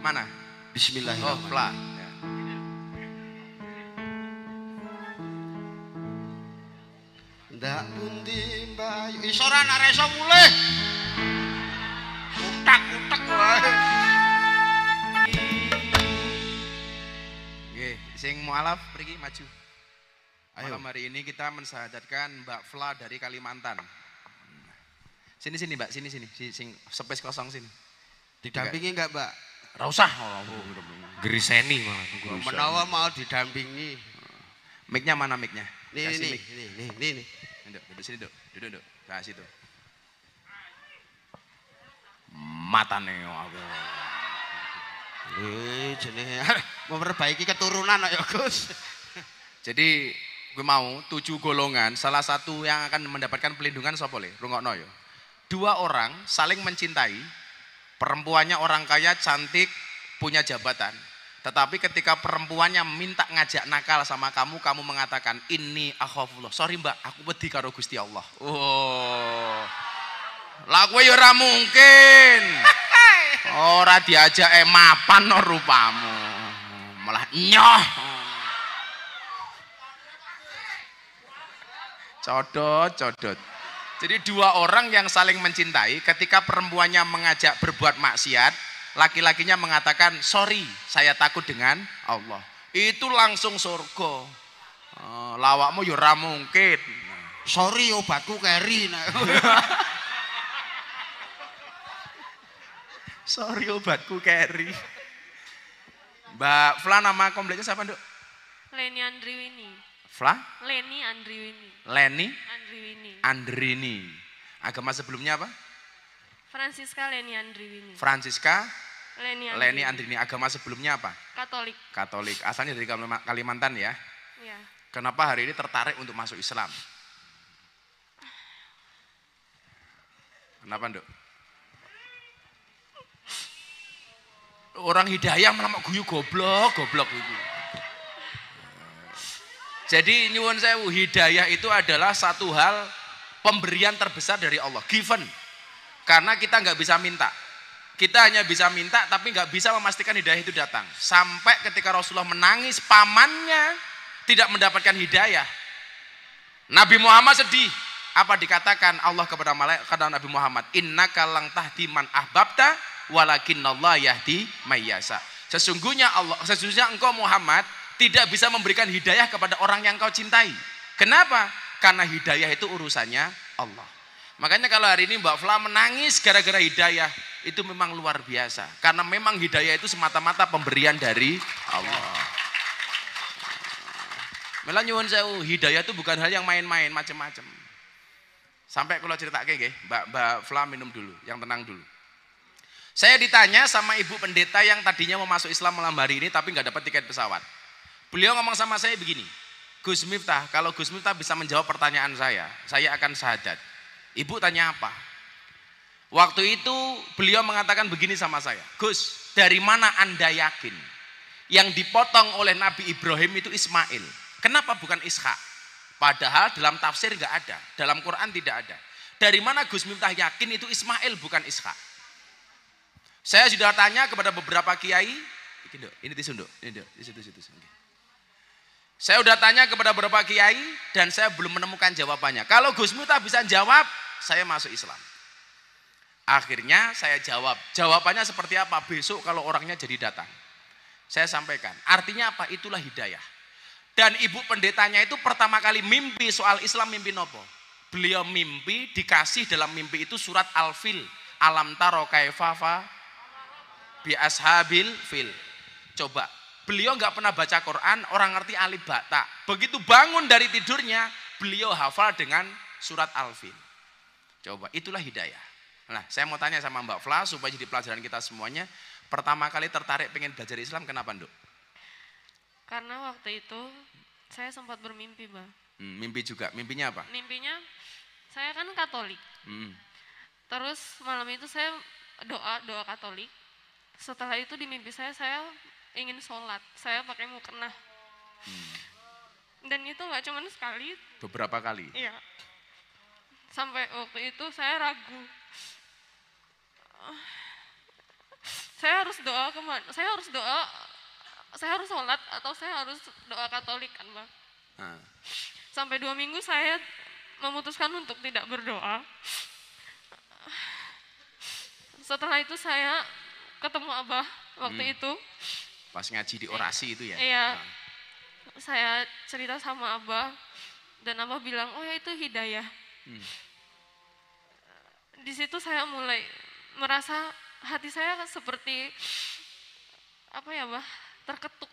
Mana? Bismillahirrahmanirrahim. Oh, Fla. Ndak pundi mbayu. Isora nek ora iso mulih. Utak-utak wae. Nggih, sing mualaf mriki maju. Ayo. Malam hari ini kita mensahadatkan Mbak Fla dari Kalimantan. Sini Mbak, sini. Sing space kosong sini. Didampingi enggak, Mbak? Ora usah. Geriseni malah. Menawa mau didampingi. Mic-nya mana mic-nya? Nih. Duduk sini, Duduk. Nah, situ. Matane aku. Jenenge memperbaiki keturunan ya, Gus. Jadi gue mau 7 golongan, salah satu yang akan mendapatkan pelindungan sapa le? Rungokno ya. 2 orang saling mencintai, perempuannya orang kaya, cantik, punya jabatan. Tetapi ketika perempuannya minta ngajak nakal sama kamu, kamu mengatakan ini akhafullah. Sorry Mbak, aku wedi karo Gusti Allah. Oh. Lah kowe ya ora mungkin. Ora diajak mapan no rupamu. Malah nyoh. Codot. Jadi 2 orang yang saling mencintai, ketika perempuannya mengajak berbuat maksiat, laki-lakinya mengatakan, sorry, saya takut dengan Allah. Itu langsung surga. Lawakmu ya ora mungkin. Sorry obatku keri. Sorry obatku keri. Mbak Fla, nama kompletnya siapa, Nduk? Leni Andriwini. Fla? Leni Andriwini. Leni Andriwini. Andrini. Agama sebelumnya apa? Francisca Leni Andriwini. Francisca Leni Andrini. Agama sebelumnya apa? Katolik. Katolik. Asalnya dari Kalimantan ya. Ya. Kenapa hari ini tertarik untuk masuk Islam? Kenapa, Nduk? Orang hidayah malah guyu goblok itu. Jadi nyuwun sewu, hidayah itu adalah satu hal pemberian terbesar dari Allah, given. Karena kita nggak bisa minta. Kita hanya bisa minta tapi nggak bisa memastikan hidayah itu datang. Sampai ketika Rasulullah menangis, pamannya tidak mendapatkan hidayah. Nabi Muhammad sedih. Apa dikatakan Allah kepada malaikat Nabi Muhammad? Innaka lang tahdi man ahbabta walakinnallaha yahdi may yasha. Sesungguhnya engkau Muhammad tidak bisa memberikan hidayah kepada orang yang kau cintai. Kenapa? Karena hidayah itu urusannya Allah. Makanya kalau hari ini Mbak Fla menangis gara-gara hidayah, itu memang luar biasa. Karena memang hidayah itu semata-mata pemberian dari Allah. Malah nyuwun sewu, hidayah itu bukan hal yang main-main, macam-macam. Sampai kalau ceritake nggih, Mbak Fla minum dulu, yang tenang dulu. Saya ditanya sama ibu pendeta yang tadinya mau masuk Islam malam hari ini tapi nggak dapat tiket pesawat. Beliau ngomong sama saya begini, Gus Miftah, kalau Gus Miftah bisa menjawab pertanyaan saya akan syahadat. Ibu tanya apa? Waktu itu beliau mengatakan begini sama saya, Gus, dari mana Anda yakin yang dipotong oleh Nabi Ibrahim itu Ismail? Kenapa bukan Ishak? Padahal dalam tafsir nggak ada, dalam Quran tidak ada. Dari mana Gus Miftah yakin itu Ismail bukan Ishak? Saya sudah tanya kepada beberapa kiai, Ini tisu, Nduk. Ini, Nduk. Di situ. Okay. Saya udah tanya kepada beberapa kiai dan saya belum menemukan jawabannya. Kalau Gus Miftah bisa jawab, saya masuk Islam. Akhirnya saya jawab. Jawabannya seperti apa? Besok kalau orangnya jadi datang. Saya sampaikan. Artinya apa? Itulah hidayah. Dan ibu pendetanya itu pertama kali mimpi soal Islam, mimpi nopo? Beliau mimpi, dikasih dalam mimpi itu surat Al-Fil. Alam taro kaifafa bi ashabil fil. Coba, beliau nggak pernah baca Quran, orang ngerti alif ba ta. Begitu bangun dari tidurnya, beliau hafal dengan surat Al-Fil. Coba, itulah hidayah. Nah, saya mau tanya sama Mbak Fla supaya jadi pelajaran kita semuanya. Pertama kali tertarik pengen belajar Islam, kenapa, Nduk? Karena waktu itu saya sempat bermimpi, Bang. Mimpi juga. Mimpinya apa? Mimpinya saya kan Katolik. Terus malam itu saya doa Katolik. Setelah itu di mimpi saya ingin sholat. Saya pakai mukena. Dan itu nggak cuma sekali. Beberapa kali. Iya. Sampai waktu itu saya ragu. Saya harus doa kemana? Saya harus sholat atau saya harus doa Katolik kan, Bang? Sampai 2 minggu saya memutuskan untuk tidak berdoa. Setelah itu saya ketemu Abah waktu itu. Pas ngaji di orasi itu ya? Iya. Saya cerita sama Abah dan Abah bilang, oh ya itu hidayah. Di situ saya mulai merasa hati saya seperti apa ya, Bah, terketuk.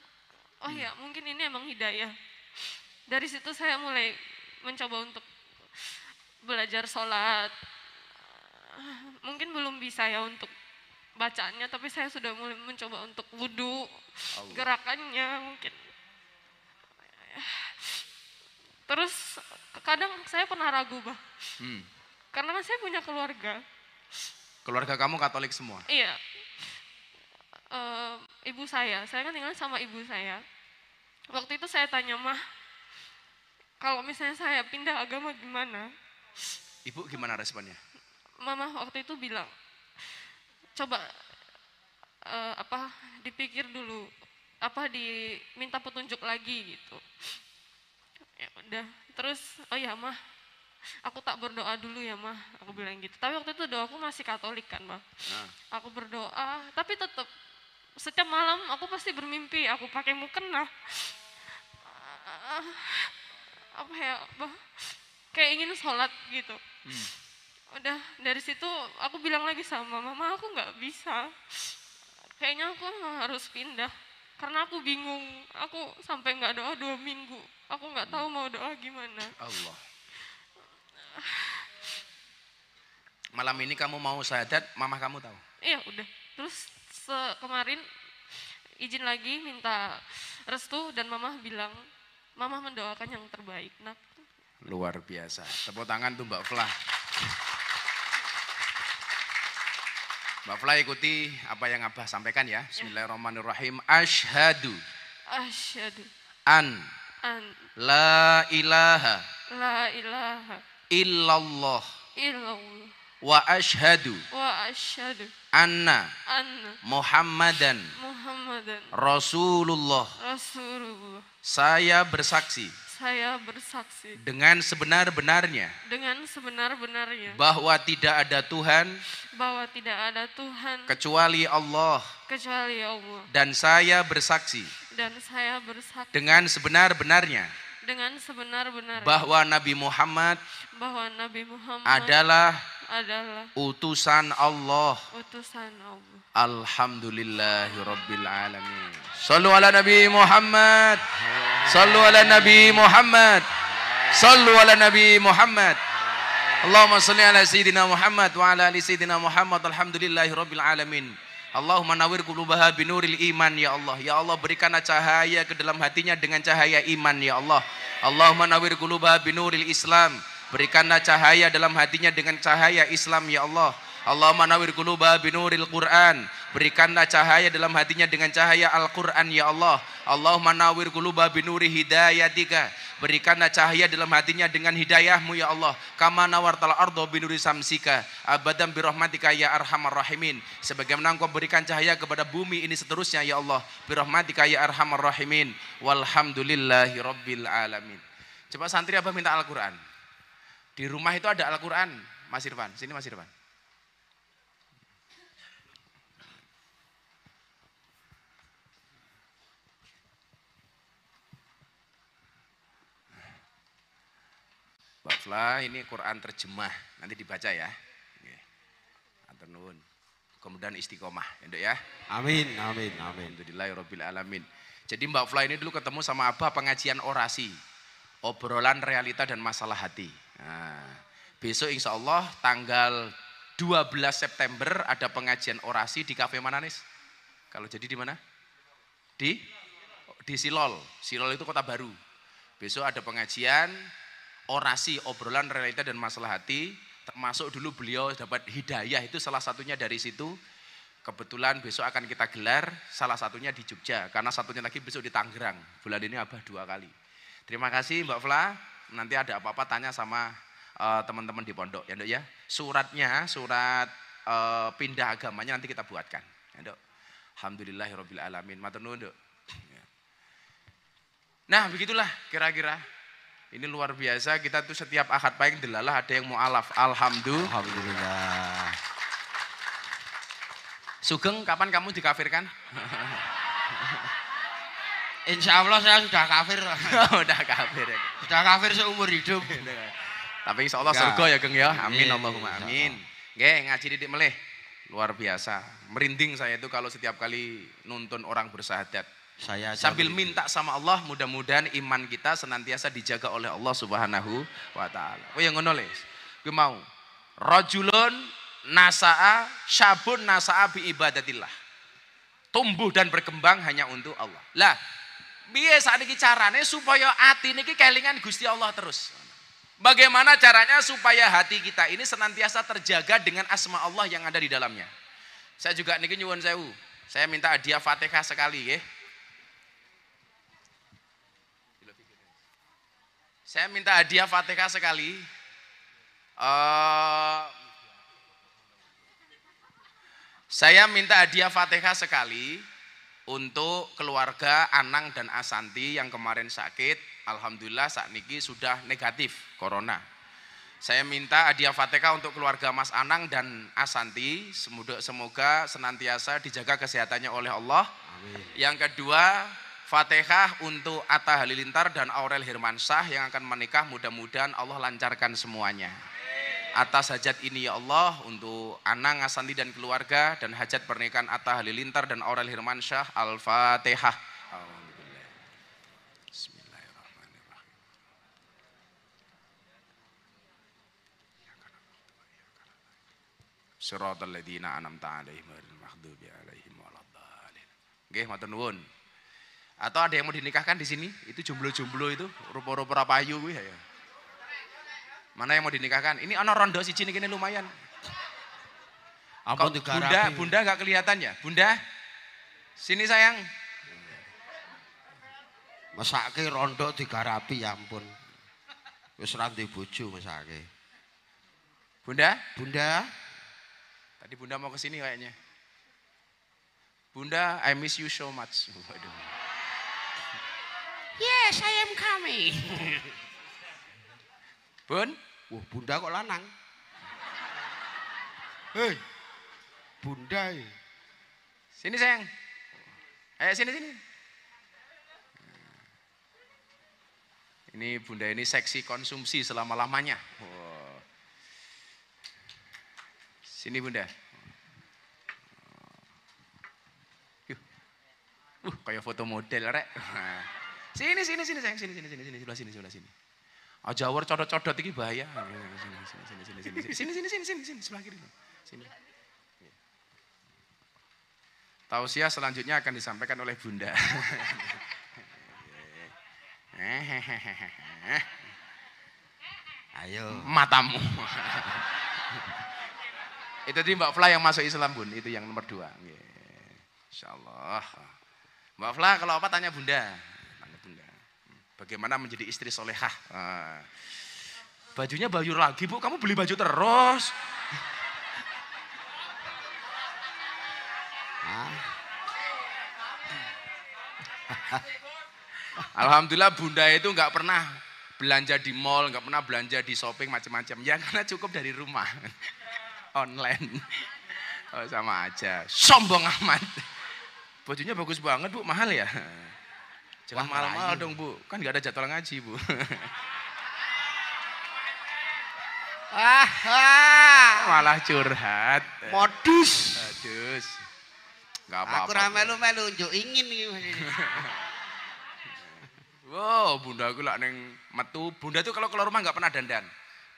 Oh ya, mungkin ini emang hidayah. Dari situ saya mulai mencoba untuk belajar sholat. Mungkin belum bisa ya untuk bacaannya, tapi saya sudah mulai mencoba untuk wudhu, gerakannya mungkin. Terus kadang saya pernah ragu, Bah. Karena kan saya punya keluarga. Keluarga kamu Katolik semua? Iya. Ibu saya kan tinggal sama ibu saya. Waktu itu saya tanya, Mah, kalau misalnya saya pindah agama gimana? Ibu gimana responnya? Mama waktu itu bilang, coba dipikir dulu, diminta petunjuk lagi gitu. Ya udah, terus oh ya, Mah, aku tak berdoa dulu ya, Mah, aku bilang gitu. Tapi waktu itu doaku masih Katolik kan, Mah. Aku berdoa, tapi tetap setiap malam aku pasti bermimpi aku pakai mukena. Apa ya, Bah, kayak ingin sholat gitu. Udah dari situ aku bilang lagi sama Mama, aku nggak bisa. Kayaknya aku harus pindah. Karena aku bingung, aku sampai nggak doa 2 minggu. Aku nggak tahu mau doa gimana. Allah. Malam ini kamu mau syahadat, mama kamu tahu? Iya udah. Terus kemarin izin lagi minta restu dan mama bilang, mama mendoakan yang terbaik. Nah, luar biasa. Tepuk tangan tuh Mbak Flah. Mbak Flah ikuti apa yang Abah sampaikan ya. Bismillahirrahmanirrahim. Asyhadu an la ilaha illallah wa asyhadu anna Muhammadan Rasulullah. Saya bersaksi dengan sebenar-benarnya bahwa tidak ada Tuhan kecuali Allah. Dan saya bersaksi dengan sebenar-benarnya bahwa Nabi Muhammad adalah utusan Allah. Alhamdulillahirabbil alamin. Sallu ala Nabi Muhammad. Sallu ala Nabi Muhammad. Sallu ala Nabi Muhammad. Allahumma salli ala Sayyidina Muhammad wa ala ali Sayyidina Muhammad. Alhamdulillahirabbil alamin. Allahumma nawwir qulubaha binuril iman ya Allah. Ya Allah, berikanlah cahaya ke dalam hatinya dengan cahaya iman ya Allah. Allahumma nawwir qulubaha binuril Islam. Berikanlah cahaya dalam hatinya dengan cahaya Islam ya Allah. Allahumma nawwir qulubaha binuril Quran. Berikanlah cahaya dalam hatinya dengan cahaya Al-Quran ya Allah. Allahumma nawwir qulubaha binuri hidayatika. Berikanlah cahaya dalam hatinya dengan hidayahmu ya Allah. Kama nawartal ardo binuri samsika abadan birahmatika ya arhamar rahimin. Sebagaimana Engkau berikan cahaya kepada bumi ini seterusnya ya Allah. Birahmatika ya arhamar rahimin. Walhamdulillahi rabbil alamin. Coba santri Abah minta Al-Quran. Di rumah itu ada Al-Quran. Mas Irfan, sini Mas Irfan. Mbak Fla, ini Quran terjemah, nanti dibaca ya. Atur nuwun. Kemudian istiqomah, ya. Amin, amin, amin. Alhamdulillahirabbil alamin. Jadi Mbak Fla ini dulu ketemu sama Abah pengajian orasi, obrolan realita dan masalah hati. Nah, besok insya Allah tanggal 12 September ada pengajian orasi di kafe mana Nis? Kalau jadi di mana? Di Silol. Silol itu Kota Baru. Besok ada pengajian orasi, obrolan realita dan masalah hati, termasuk dulu beliau dapat hidayah, itu salah satunya dari situ. Kebetulan besok akan kita gelar, salah satunya di Jogja, karena satunya lagi besok di Tangerang. Bulan ini Abah 2 kali. Terima kasih Mbak Fla, nanti ada apa-apa tanya sama teman-teman di pondok ya Dok ya. Suratnya, surat pindah agamanya nanti kita buatkan ya Dok. Alhamdulillahirabbil alamin. Matur nuwun Dok. Nah begitulah kira-kira. Ini luar biasa, kita tuh setiap akad pahing delalah ada yang mu'alaf. Alhamdulillah. Sugeng, kapan kamu dikafirkan? Insya Allah saya sudah kafir. Udah kafir ya. Sudah kafir seumur hidup. Tapi insya Allah surga ya Geng ya. Amin, Allahumma amin. Nggih, ngaji didik melih. Luar biasa. Merinding saya itu kalau setiap kali nuntun orang bersahadat. Saya sambil minta sama Allah, mudah-mudahan iman kita senantiasa dijaga oleh Allah Subhanahu wa taala. Oh yang ngono les. Kuwi mau. Rajulun nasa'a syabun nasa'a bi ibadatillah. Tumbuh dan berkembang hanya untuk Allah. Lah, piye sakniki carane supaya ati niki kelingan Gusti Allah terus? Bagaimana caranya supaya hati kita ini senantiasa terjaga dengan asma Allah yang ada di dalamnya? Saya juga niki nyuwun sewu. Saya minta hadiah Fatihah sekali nggih. Saya minta hadiah Fatihah sekali. Saya minta hadiah Fatihah sekali untuk keluarga Anang dan Asanti yang kemarin sakit. Alhamdulillah saat niki sudah negatif corona. Saya minta hadiah Fatihah untuk keluarga Mas Anang dan Asanti. Semoga senantiasa dijaga kesehatannya oleh Allah. Amin. Yang kedua, Fatihah untuk Atta Halilintar dan Aurel Hirmansyah yang akan menikah, mudah-mudahan Allah lancarkan semuanya. Atas hajat ini ya Allah, untuk Anang, Asanti dan keluarga, dan hajat pernikahan Atta Halilintar dan Aurel Hirmansyah, Al-Fatihah. Bismillahirrahmanirrahim. Shiratal ladzina an'amta 'alaihim ghairil maghdubi 'alaihim waladdallin. Nggih, matur nuwun. Atau ada yang mau dinikahkan di sini? Itu jomblo-jomblo itu, rupa-rupa rapayu kuwi ya. Mana yang mau dinikahkan? Ini ana rondo siji niki lumayan. Apa digarapi? Bunda enggak kelihatan ya? Bunda, sini sayang. Mesake rondo digarapi ya ampun. Wis ra ndek bojo mesake. Bunda? Bunda? Tadi Bunda mau ke sini kayaknya. Bunda, I miss you so much. Waduh. Yes, I am coming. Bun? Wah, Bunda kok lanang? Hei, Bunda. Sini sayang. Ayo sini. Ini Bunda ini seksi konsumsi selama-lamanya. Wow. Sini Bunda. Kayak foto model rek. Sini sayang, sebelah sini. Ajawar codot-codot iki bahaya. Sini sebelah kiri. Sini. Tausiah selanjutnya akan disampaikan oleh Bunda. Ayo. Matamu. Itu tadi Mbak Fla yang masuk Islam Bun, itu yang nomor 2. Insyaallah. Mbak Fla kalau apa tanya Bunda. bagaimana menjadi istri solehah. Bajunya baju lagi Bu, kamu beli baju terus. Alhamdulillah Bunda itu nggak pernah belanja di mall, nggak pernah belanja di shopping macam-macam. Ya karena cukup dari rumah, online. Oh, sama aja, sombong amat. Bajunya bagus banget Bu, mahal ya? Jangan mahal-mahal dong Bu, kan nggak ada jadwal ngaji Bu. Malah curhat. Modus. Modus. Nggak apa-apa. Aku ra melu-melu njuk ingin iki. Wow, Bunda aku lah neng metu. Bunda tuh kalau keluar rumah nggak pernah dandan.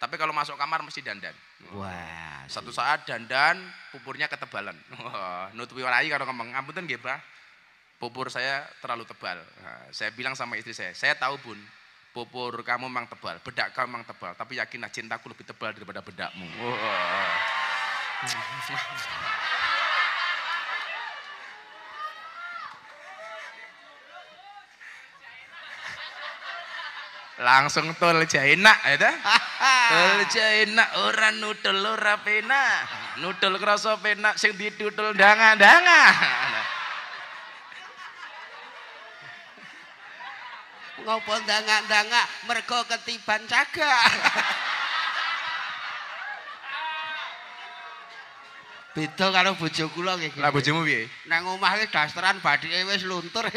Tapi kalau masuk kamar mesti dandan. Wah, Satu saat dandan, pupurnya ketebalan. Wah, nutupi warai kalau ngomong, ampunten nggih, Pak. Pupur saya terlalu tebal. Nah, saya bilang sama istri saya tahu Bun, pupur kamu memang tebal, bedak kamu memang tebal, tapi yakinlah cintaku lebih tebal daripada bedakmu. Wah. Langsung tol jaina ya ta? Tol jaina ora nudel ora penak. Nudel krasa penak sing didudel ndanga-ndanga. ngopo ndangak-ndangak mergo ketiban cagak. Beda karo bojo kula nggih. Lah bojomu piye? Nang omah iki dasteran bathike wis luntur.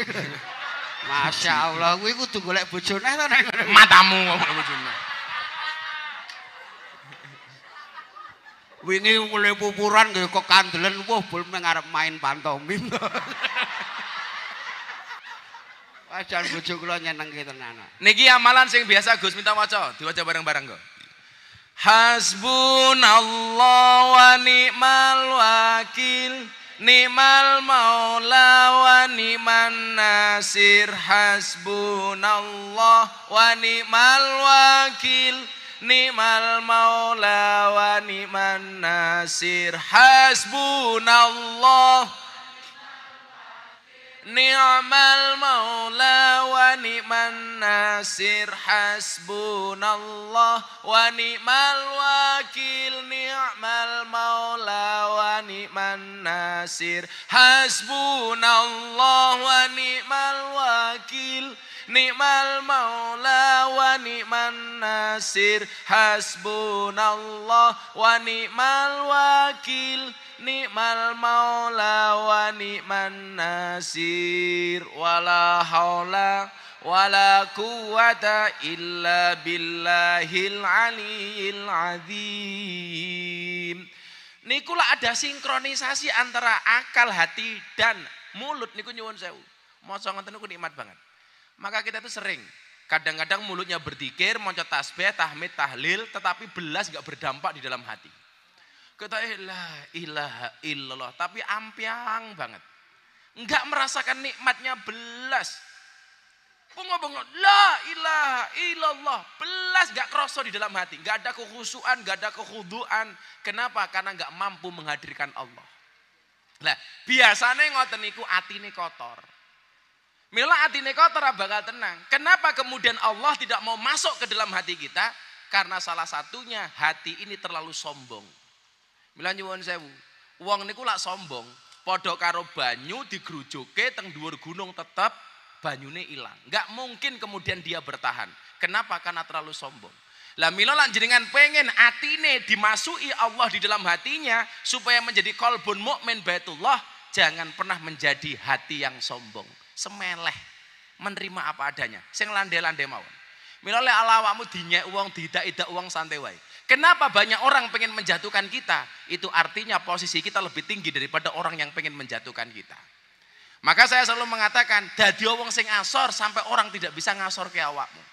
Masya Allah, kuwi kudu golek bojo neh to nang ngono. Matamu bojone. Wingi mulai pupuran nggih kok kandelen wah bol ngarep main pantomim. Wajan bojo kula nyenengke tenan. Niki amalan sing biasa Gus minta maca, diwaca bareng-bareng kok. Hasbunallah wa ni'mal wakil, ni'mal maula wa ni'man nasir. Hasbunallah wa ni'mal wakil, ni'mal maula wa ni'man nasir. Hasbunallah ni'mal maula wa ni'man nasir. Hasbunallah wa ni'mal wakil, ni'mal maula wa ni'man nasir. Hasbunallah wa ni'mal wakil, ni'mal maula wa ni'man nasir. Hasbunallah wa ni'mal wakil, ni'mal maula wa ni'man nasir. Wala haula wala quwata illa billahil aliyil azim. Niku lah ada sinkronisasi antara akal, hati dan mulut niku nyuwun sewu. Maca ngoten niku nikmat banget. Maka kita itu sering kadang-kadang mulutnya berzikir, maca tasbih, tahmid, tahlil, tetapi belas enggak berdampak di dalam hati. Kata la ilaha illallah, tapi ampiang banget. Enggak merasakan nikmatnya belas. Bengok-bengok la ilaha illallah, belas enggak kroso di dalam hati. Enggak ada kekhusyuan, enggak ada kekhuduan. Kenapa? Karena enggak mampu menghadirkan Allah. Lah, biasanya ngoten niku atine kotor. Mila atine kotor bakal tenang. Kenapa kemudian Allah tidak mau masuk ke dalam hati kita? Karena salah satunya hati ini terlalu sombong. Mila nyuwun sewu, wong niku lak sombong, padha karo banyu digrujuke teng dhuwur gunung tetep banyune ilang. Enggak mungkin kemudian dia bertahan. Kenapa? Karena terlalu sombong. Lah mila lan jenengan pengen atine dimasuki Allah di dalam hatinya supaya menjadi qalbun mukmin baitullah, jangan pernah menjadi hati yang sombong, semeleh, menerima apa adanya, sing lande-lande mawon. Mila lek awakmu dinyek wong, didak-idak wong santai wae. Kenapa banyak orang pengen menjatuhkan kita? Itu artinya posisi kita lebih tinggi daripada orang yang pengen menjatuhkan kita. Maka saya selalu mengatakan, dadi wong sing asor sampai orang tidak bisa ngasor ke awakmu.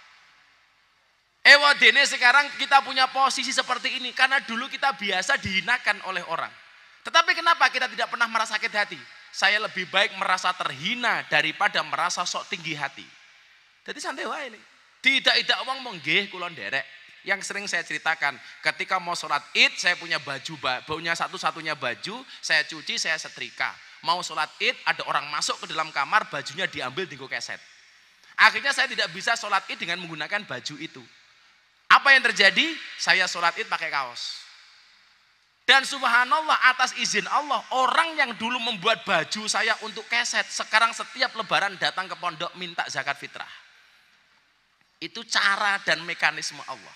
Dene sekarang kita punya posisi seperti ini karena dulu kita biasa dihinakan oleh orang. Tetapi kenapa kita tidak pernah merasa sakit hati? Saya lebih baik merasa terhina daripada merasa sok tinggi hati. Jadi santai wae nih. Tidak wong menggih kula nderek. Yang sering saya ceritakan, ketika mau sholat Id, saya punya baju, punya satu-satunya baju, saya cuci, saya setrika. Mau sholat Id, ada orang masuk ke dalam kamar, bajunya diambil, dienggo keset. Akhirnya saya tidak bisa sholat id dengan menggunakan baju itu. Apa yang terjadi? Saya sholat id pakai kaos. Dan subhanallah, atas izin Allah, orang yang dulu membuat baju saya untuk keset, sekarang setiap lebaran datang ke pondok minta zakat fitrah. Itu cara dan mekanisme Allah.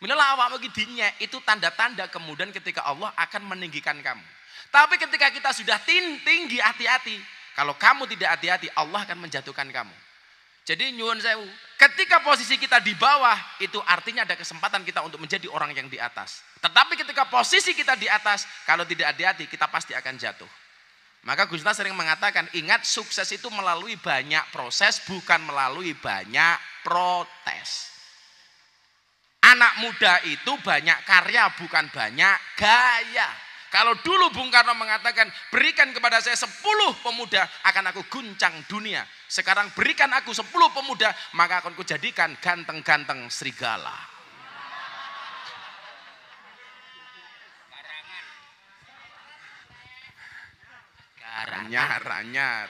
Minilah awak begini, itu tanda-tanda kemudian ketika Allah akan meninggikan kamu. Tapi ketika kita sudah tinggi, hati-hati. Kalau kamu tidak hati-hati, Allah akan menjatuhkan kamu. Jadi nyuwun sewu, ketika posisi kita di bawah, itu artinya ada kesempatan kita untuk menjadi orang yang di atas. Tetapi ketika posisi kita di atas, kalau tidak hati-hati, kita pasti akan jatuh. Maka Gus Miftah sering mengatakan, ingat sukses itu melalui banyak proses, bukan melalui banyak protes. Anak muda itu banyak karya, bukan banyak gaya. Kalau dulu Bung Karno mengatakan, berikan kepada saya 10 pemuda, akan aku guncang dunia. Sekarang berikan aku 10 pemuda, maka akan kujadikan ganteng-ganteng serigala. Anyar.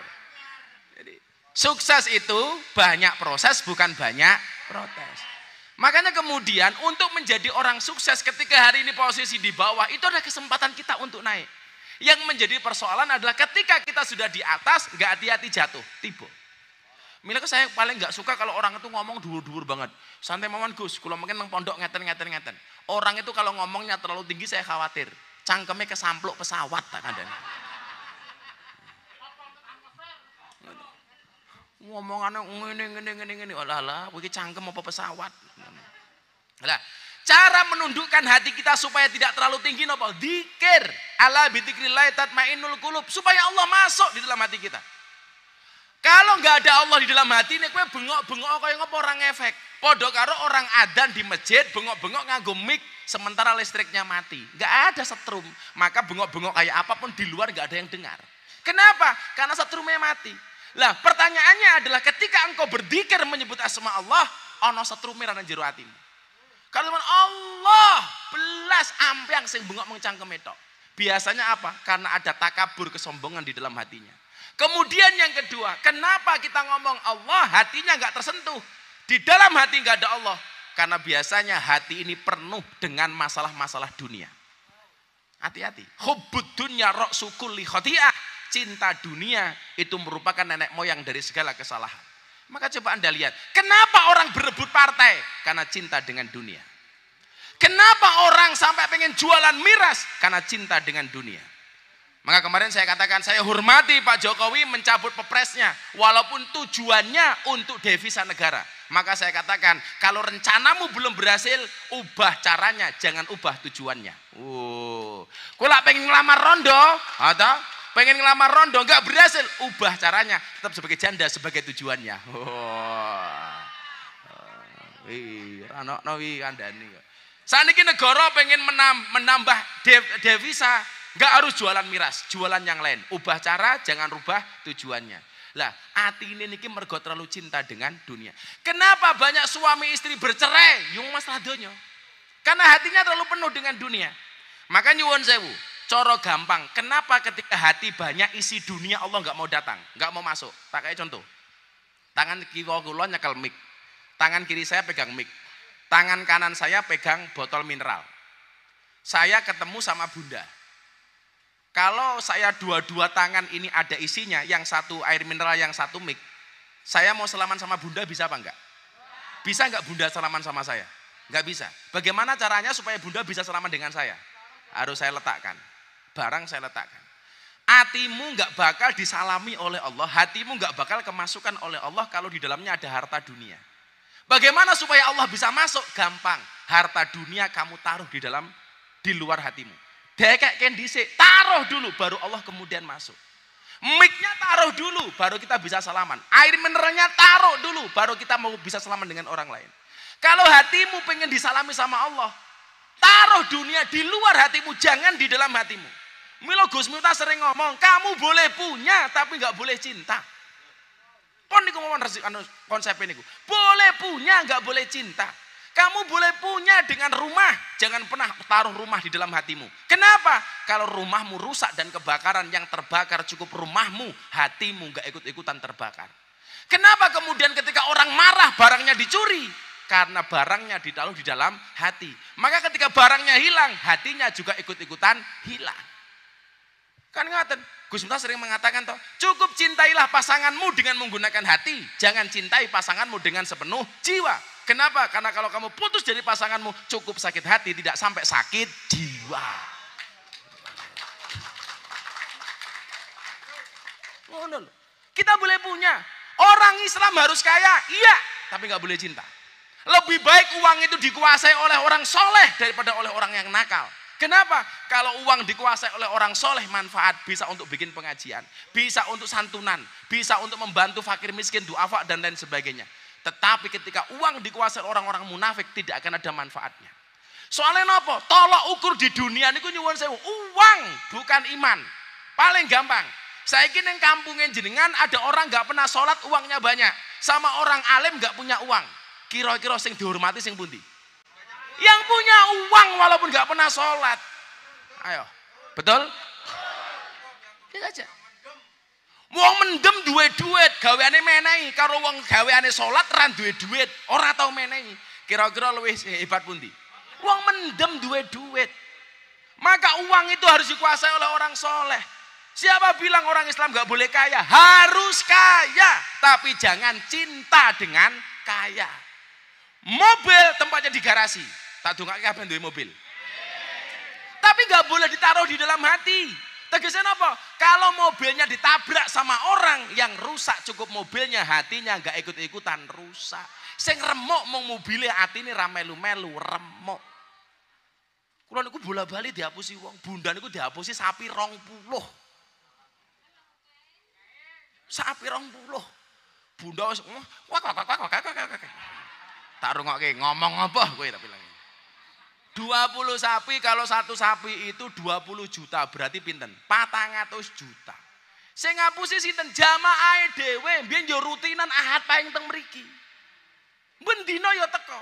Jadi, sukses itu banyak proses, bukan banyak protes. Makanya kemudian untuk menjadi orang sukses ketika hari ini posisi di bawah, itu ada kesempatan kita untuk naik. Yang menjadi persoalan adalah ketika kita sudah di atas, nggak hati-hati jatuh, tiba. Milih saya paling nggak suka kalau orang itu ngomong dhuwur-dhuwur banget. Santai mawon Gus, kalau mungkin nang pondok ngeten. Orang itu kalau ngomongnya terlalu tinggi saya khawatir. Cangkemnya kesampluk pesawat tak kandani. Ngomongannya ngene. Alah, iki cangkem apa pesawat. Lah, cara menundukkan hati kita supaya tidak terlalu tinggi napa? Dzikir. Ala bi dzikrillah tatmainnul qulub, supaya Allah masuk di dalam hati kita. Kalau nggak ada Allah di dalam hati nek kowe bengok-bengok kaya ngopo ora ngefek. Padha karo orang adzan di masjid bengok-bengok nganggo mic sementara listriknya mati. Nggak ada setrum. Maka bengok-bengok kayak apapun di luar nggak ada yang dengar. Kenapa? Karena setrumnya mati. Lah, pertanyaannya adalah ketika engkau berzikir menyebut asma Allah, ana setrume nang jero atimu. Kalau Allah belas ampiang sing bengok mengcangkem tok. Biasanya apa? Karena ada takabur, kesombongan di dalam hatinya. Kemudian yang kedua, kenapa kita ngomong Allah hatinya nggak tersentuh? Di dalam hati nggak ada Allah. Karena biasanya hati ini penuh dengan masalah-masalah dunia. Hati-hati. Hubbud dunya ra'su kulli khati'ah. Cinta dunia itu merupakan nenek moyang dari segala kesalahan. Maka coba Anda lihat, kenapa orang berebut partai? Karena cinta dengan dunia. Kenapa orang sampai pengen jualan miras? Karena cinta dengan dunia. Maka kemarin saya katakan, saya hormati Pak Jokowi mencabut pepresnya, walaupun tujuannya untuk devisa negara. Maka saya katakan, kalau rencanamu belum berhasil, ubah caranya, jangan ubah tujuannya. Kula pengen ngelamar rondo, atau pengen ngelamar rondo, nggak berhasil, ubah caranya, tetap sebagai janda, sebagai tujuannya. Saat ini negara pengen menambah devisa, nggak harus jualan miras, jualan yang lain. Ubah cara, jangan rubah tujuannya. Lah, hati ini mergo terlalu cinta dengan dunia. Kenapa banyak suami istri bercerai? Yung masalah donya. Karena hatinya terlalu penuh dengan dunia. Maka nyuwun sewu, coro gampang. Kenapa ketika hati banyak isi dunia Allah nggak mau datang, nggak mau masuk? Tak kayak contoh. Tangan kiri kula nyekel mic, tangan kiri saya pegang mic, tangan kanan saya pegang botol mineral. Saya ketemu sama Bunda. Kalau saya dua-dua tangan ini ada isinya, yang satu air mineral, yang satu mic, saya mau salaman sama Bunda bisa apa enggak? Bisa enggak Bunda salaman sama saya? Enggak bisa. Bagaimana caranya supaya Bunda bisa salaman dengan saya? Harus saya letakkan. Barang saya letakkan. Hatimu enggak bakal disalami oleh Allah, hatimu enggak bakal kemasukan oleh Allah kalau di dalamnya ada harta dunia. Bagaimana supaya Allah bisa masuk? Gampang. Harta dunia kamu taruh di luar hatimu. Dekek kendise, taruh dulu baru Allah kemudian masuk. Mic-nya taruh dulu baru kita bisa salaman. Air mineralnya taruh dulu baru kita mau bisa salaman dengan orang lain. Kalau hatimu pengen disalami sama Allah, taruh dunia di luar hatimu, jangan di dalam hatimu. Milo Gus Miftah sering ngomong, kamu boleh punya tapi nggak boleh cinta. Pon niku ngomong konsep ini, boleh punya nggak boleh cinta. Kamu boleh punya dengan rumah, jangan pernah taruh rumah di dalam hatimu. Kenapa? Kalau rumahmu rusak dan kebakaran, yang terbakar cukup rumahmu, hatimu nggak ikut-ikutan terbakar. Kenapa kemudian ketika orang marah barangnya dicuri? Karena barangnya ditaruh di dalam hati. Maka ketika barangnya hilang, hatinya juga ikut-ikutan hilang. Kan ngaten, Gus Miftah sering mengatakan toh, cukup cintailah pasanganmu dengan menggunakan hati, jangan cintai pasanganmu dengan sepenuh jiwa. Kenapa? Karena kalau kamu putus dari pasanganmu, cukup sakit hati, tidak sampai sakit jiwa. Kita boleh punya, orang Islam harus kaya, iya, tapi nggak boleh cinta. Lebih baik uang itu dikuasai oleh orang soleh daripada oleh orang yang nakal. Kenapa? Kalau uang dikuasai oleh orang soleh, manfaat bisa untuk bikin pengajian, bisa untuk santunan, bisa untuk membantu fakir miskin, duafa dan lain sebagainya. Tetapi ketika uang dikuasai orang-orang munafik, tidak akan ada manfaatnya. Soalnya apa? Tolak ukur di dunia niku nyuwun sewu, uang bukan iman. Paling gampang. Saya kira yang kampungnya jenengan ada orang nggak pernah sholat, uangnya banyak, sama orang alim nggak punya uang. Kira-kira sing dihormati sing pundi? Yang punya uang walaupun nggak pernah sholat. Ayo, betul? Kita aja. Wong mendem duwe duit, gaweane menehi karo wong gaweane sholat ran duwe duit, ora tau menehi. Kira-kira luwih hebat pundi? Wong mendem duwe duit. Maka uang itu harus dikuasai oleh orang soleh. Siapa bilang orang Islam nggak boleh kaya? Harus kaya, tapi jangan cinta dengan kaya. Mobil tempatnya di garasi. Tak dongake kabeh duwe mobil. Tapi nggak boleh ditaruh di dalam hati. Tegasnya apa? Kalau mobilnya ditabrak sama orang yang rusak, cukup mobilnya, hatinya nggak ikut-ikutan rusak. Sing remuk mau mobilnya atine ra melu-melu remuk. Kula niku bola-bali dihapusi wong, bunda niku dihapusi sapi 20. Sapi 20. Bunda wis wak. Tak rungokke ngomong apa kowe tak bilang. 20 sapi, kalau satu sapi itu 20 juta, berarti pinten? 400 juta. Sing ngapusi sinten? Jamaahe dhewe, mbiyen yo rutinan Ahad paing teng mriki. Ben dina yo teko.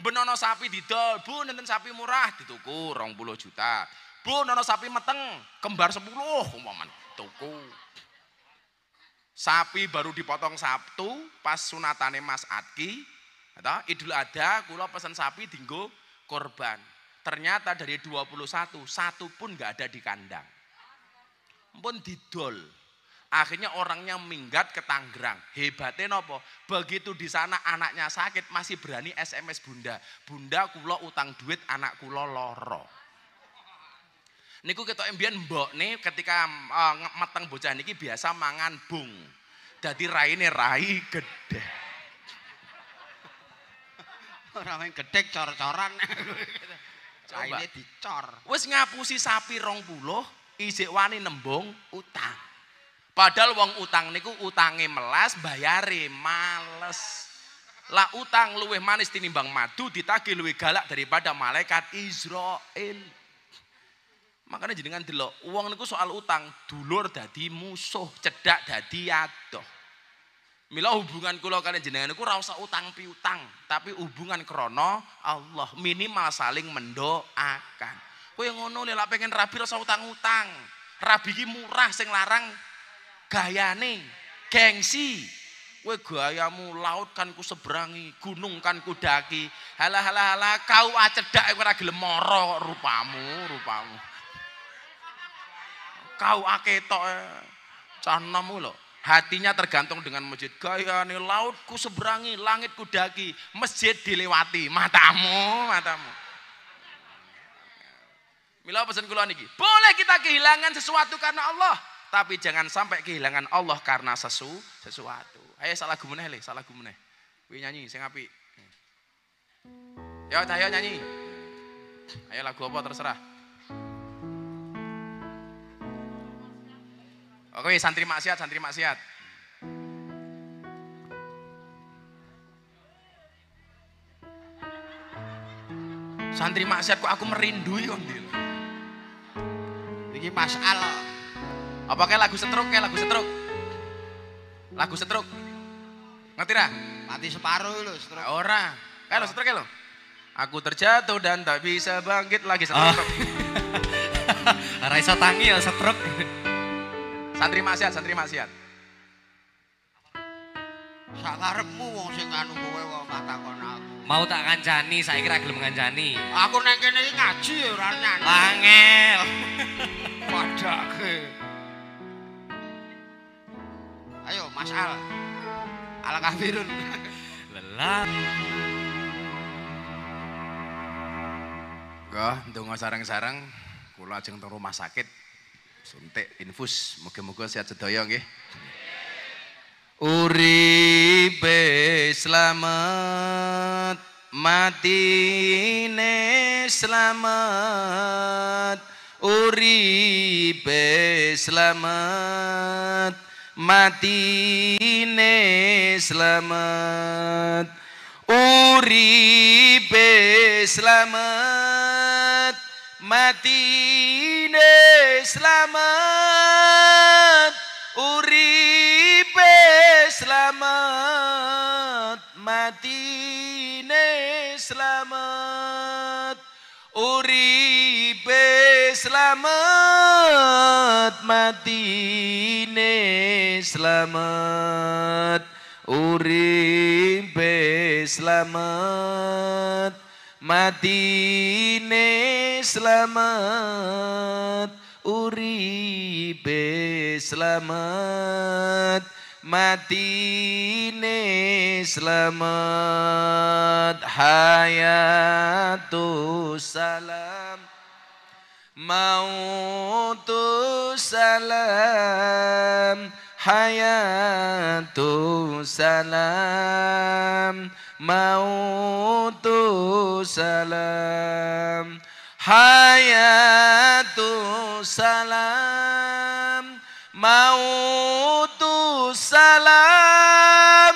Ben ana sapi didol, Bu nenten sapi murah dituku 20 juta. Bu ana sapi meteng, kembar 10 umpamane, tuku. Sapi baru dipotong Sabtu pas sunatane Mas Adki, atau Idul Adha kula pesen sapi dinggo korban. Ternyata dari 21, satu pun nggak ada di kandang. Pun didol. Akhirnya orangnya minggat ke Tangerang. Hebatnya nopo? Begitu di sana anaknya sakit masih berani SMS bunda. Bunda kula utang duit anak kula loro. Niku ketok mbiyen mbok nih ketika meteng bocah niki biasa mangan bung. Dadi raine rai gede. Ora main gedhek cor-coran. Caine dicor. Wis ngapusi sapi 20, isik wani nembung utang. Padahal wong utang niku utange melas, bayare males. Lah utang luwih manis tinimbang madu, ditagih luwih galak daripada malaikat Israel. Makanya jenengan delok, wong niku soal utang, dulur dadi musuh, cedak dadi adoh. Mila hubungan kula kaliyan jenengan niku ora usah utang piutang, tapi hubungan krana Allah, minimal saling mendoakan. Kowe ngono lek pengen rabi ora usah utang-utang. Rabi iki murah, sing larang gayane, gengsi. Kowe gayamu laut kan ku seberangi, gunung kan ku daki. Halah kau acedak ora gelem mara rupamu. Kau aketok canamu lho. Hatinya tergantung dengan masjid. Gayane laut ku seberangi, langit ku daki, masjid dilewati, matamu. Mila pesan kula niki, boleh kita kehilangan sesuatu karena Allah, tapi jangan sampai kehilangan Allah karena sesuatu. Ayo salah gumeneh le, salah gumeneh. Kuwi nyanyi sing apik. Yo Cahyo nyanyi. Ayo lagu apa terserah. Oke, santri maksiat. Santri maksiat kok aku merindui kok ndil. Iki Mas Al. Apa kayak lagu setruk? Lagu setruk. Ngerti ra? Mati separuh lho, setruk. Ora. Kayak lo setruk lo. Aku terjatuh dan tak bisa bangkit lagi setruk. Ora iso tangi ya setruk. Santri maksiat. Sakarepmu wong sing anu kowe kok takon aku. Mau tak kancani, saiki ra gelem ngancani. Aku nang kene iki ngaji ya ora nyanyi. Angel. Padake. Ayo Mas Al. Al kafirun. Lelah. Nggih, ndonga sareng-sareng kula ajeng teng rumah sakit. Suntik infus, muga-muga sehat sedaya nggih. Uripe slamet, matine slamet. Uripe slamet, matine slamet. Uripe slamet, matine slamet. Uripe slamet, matine slamet. Uripe slamet, matine slamet. Uripe slamet, matine slamet. Uripe slamet, matine slamet. Hayatus salam, mautus salam. Hayatus salam, mautus salam. Hayatus salam, mautus salam.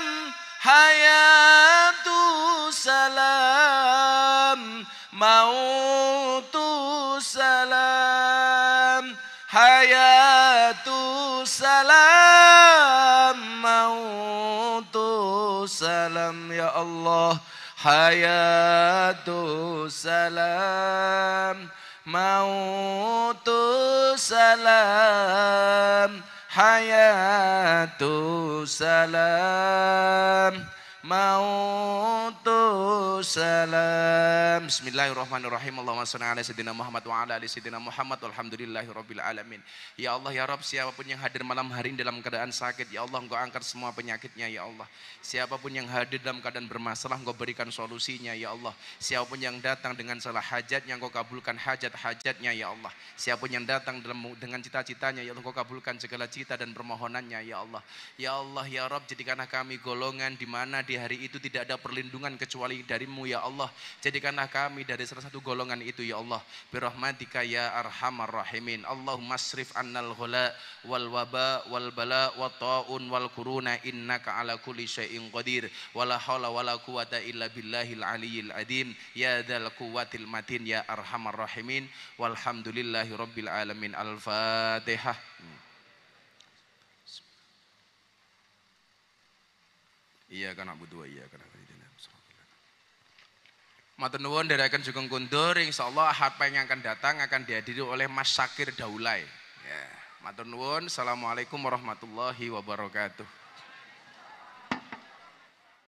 Hayatus salam, mautus salam. Hayatus salam, mautus salam. Ya Allah, hayatus salam, mautus salam. Hayatus salam, mautus salam. Bismillahirrahmanirrahim. Allahumma shalli ala sayyidina Muhammad wa ala ali sayyidina Muhammad. Walhamdulillahirabbil alamin. Ya Allah ya Rabb, siapapun yang hadir malam hari ini dalam keadaan sakit, ya Allah Engkau angkat semua penyakitnya ya Allah. Siapapun yang hadir dalam keadaan bermasalah, Engkau berikan solusinya ya Allah. Siapapun yang datang dengan salah hajatnya, Engkau kabulkan hajat-hajatnya ya Allah. Siapapun yang datang dengan cita-citanya, ya Allah Engkau kabulkan segala cita dan permohonannya ya Allah. Ya Allah ya Rabb, jadikanlah kami golongan di mana di hari itu tidak ada perlindungan kecuali darimu ya Allah. Jadikanlah kami dari salah satu golongan itu ya Allah. Birahmatika ya arhamar rahimin. Allahumma asrif annal ghala wal waba wal bala wat taun wal kuruna innaka ala kulli syai'in qadir. Wala haula wala quwata illa billahil aliyyil adim. Ya dzal quwwatil matin ya arhamar rahimin. Walhamdulillahi rabbil alamin. Al-Fatihah. Iya kan Abu Dua, iya kan. Matur nuwun nderekaken Sugeng Kundur, insyaallah Ahad yang akan datang akan dihadiri oleh Mas Syakir Daulay. Ya, matur nuwun. Assalamualaikum warahmatullahi wabarakatuh.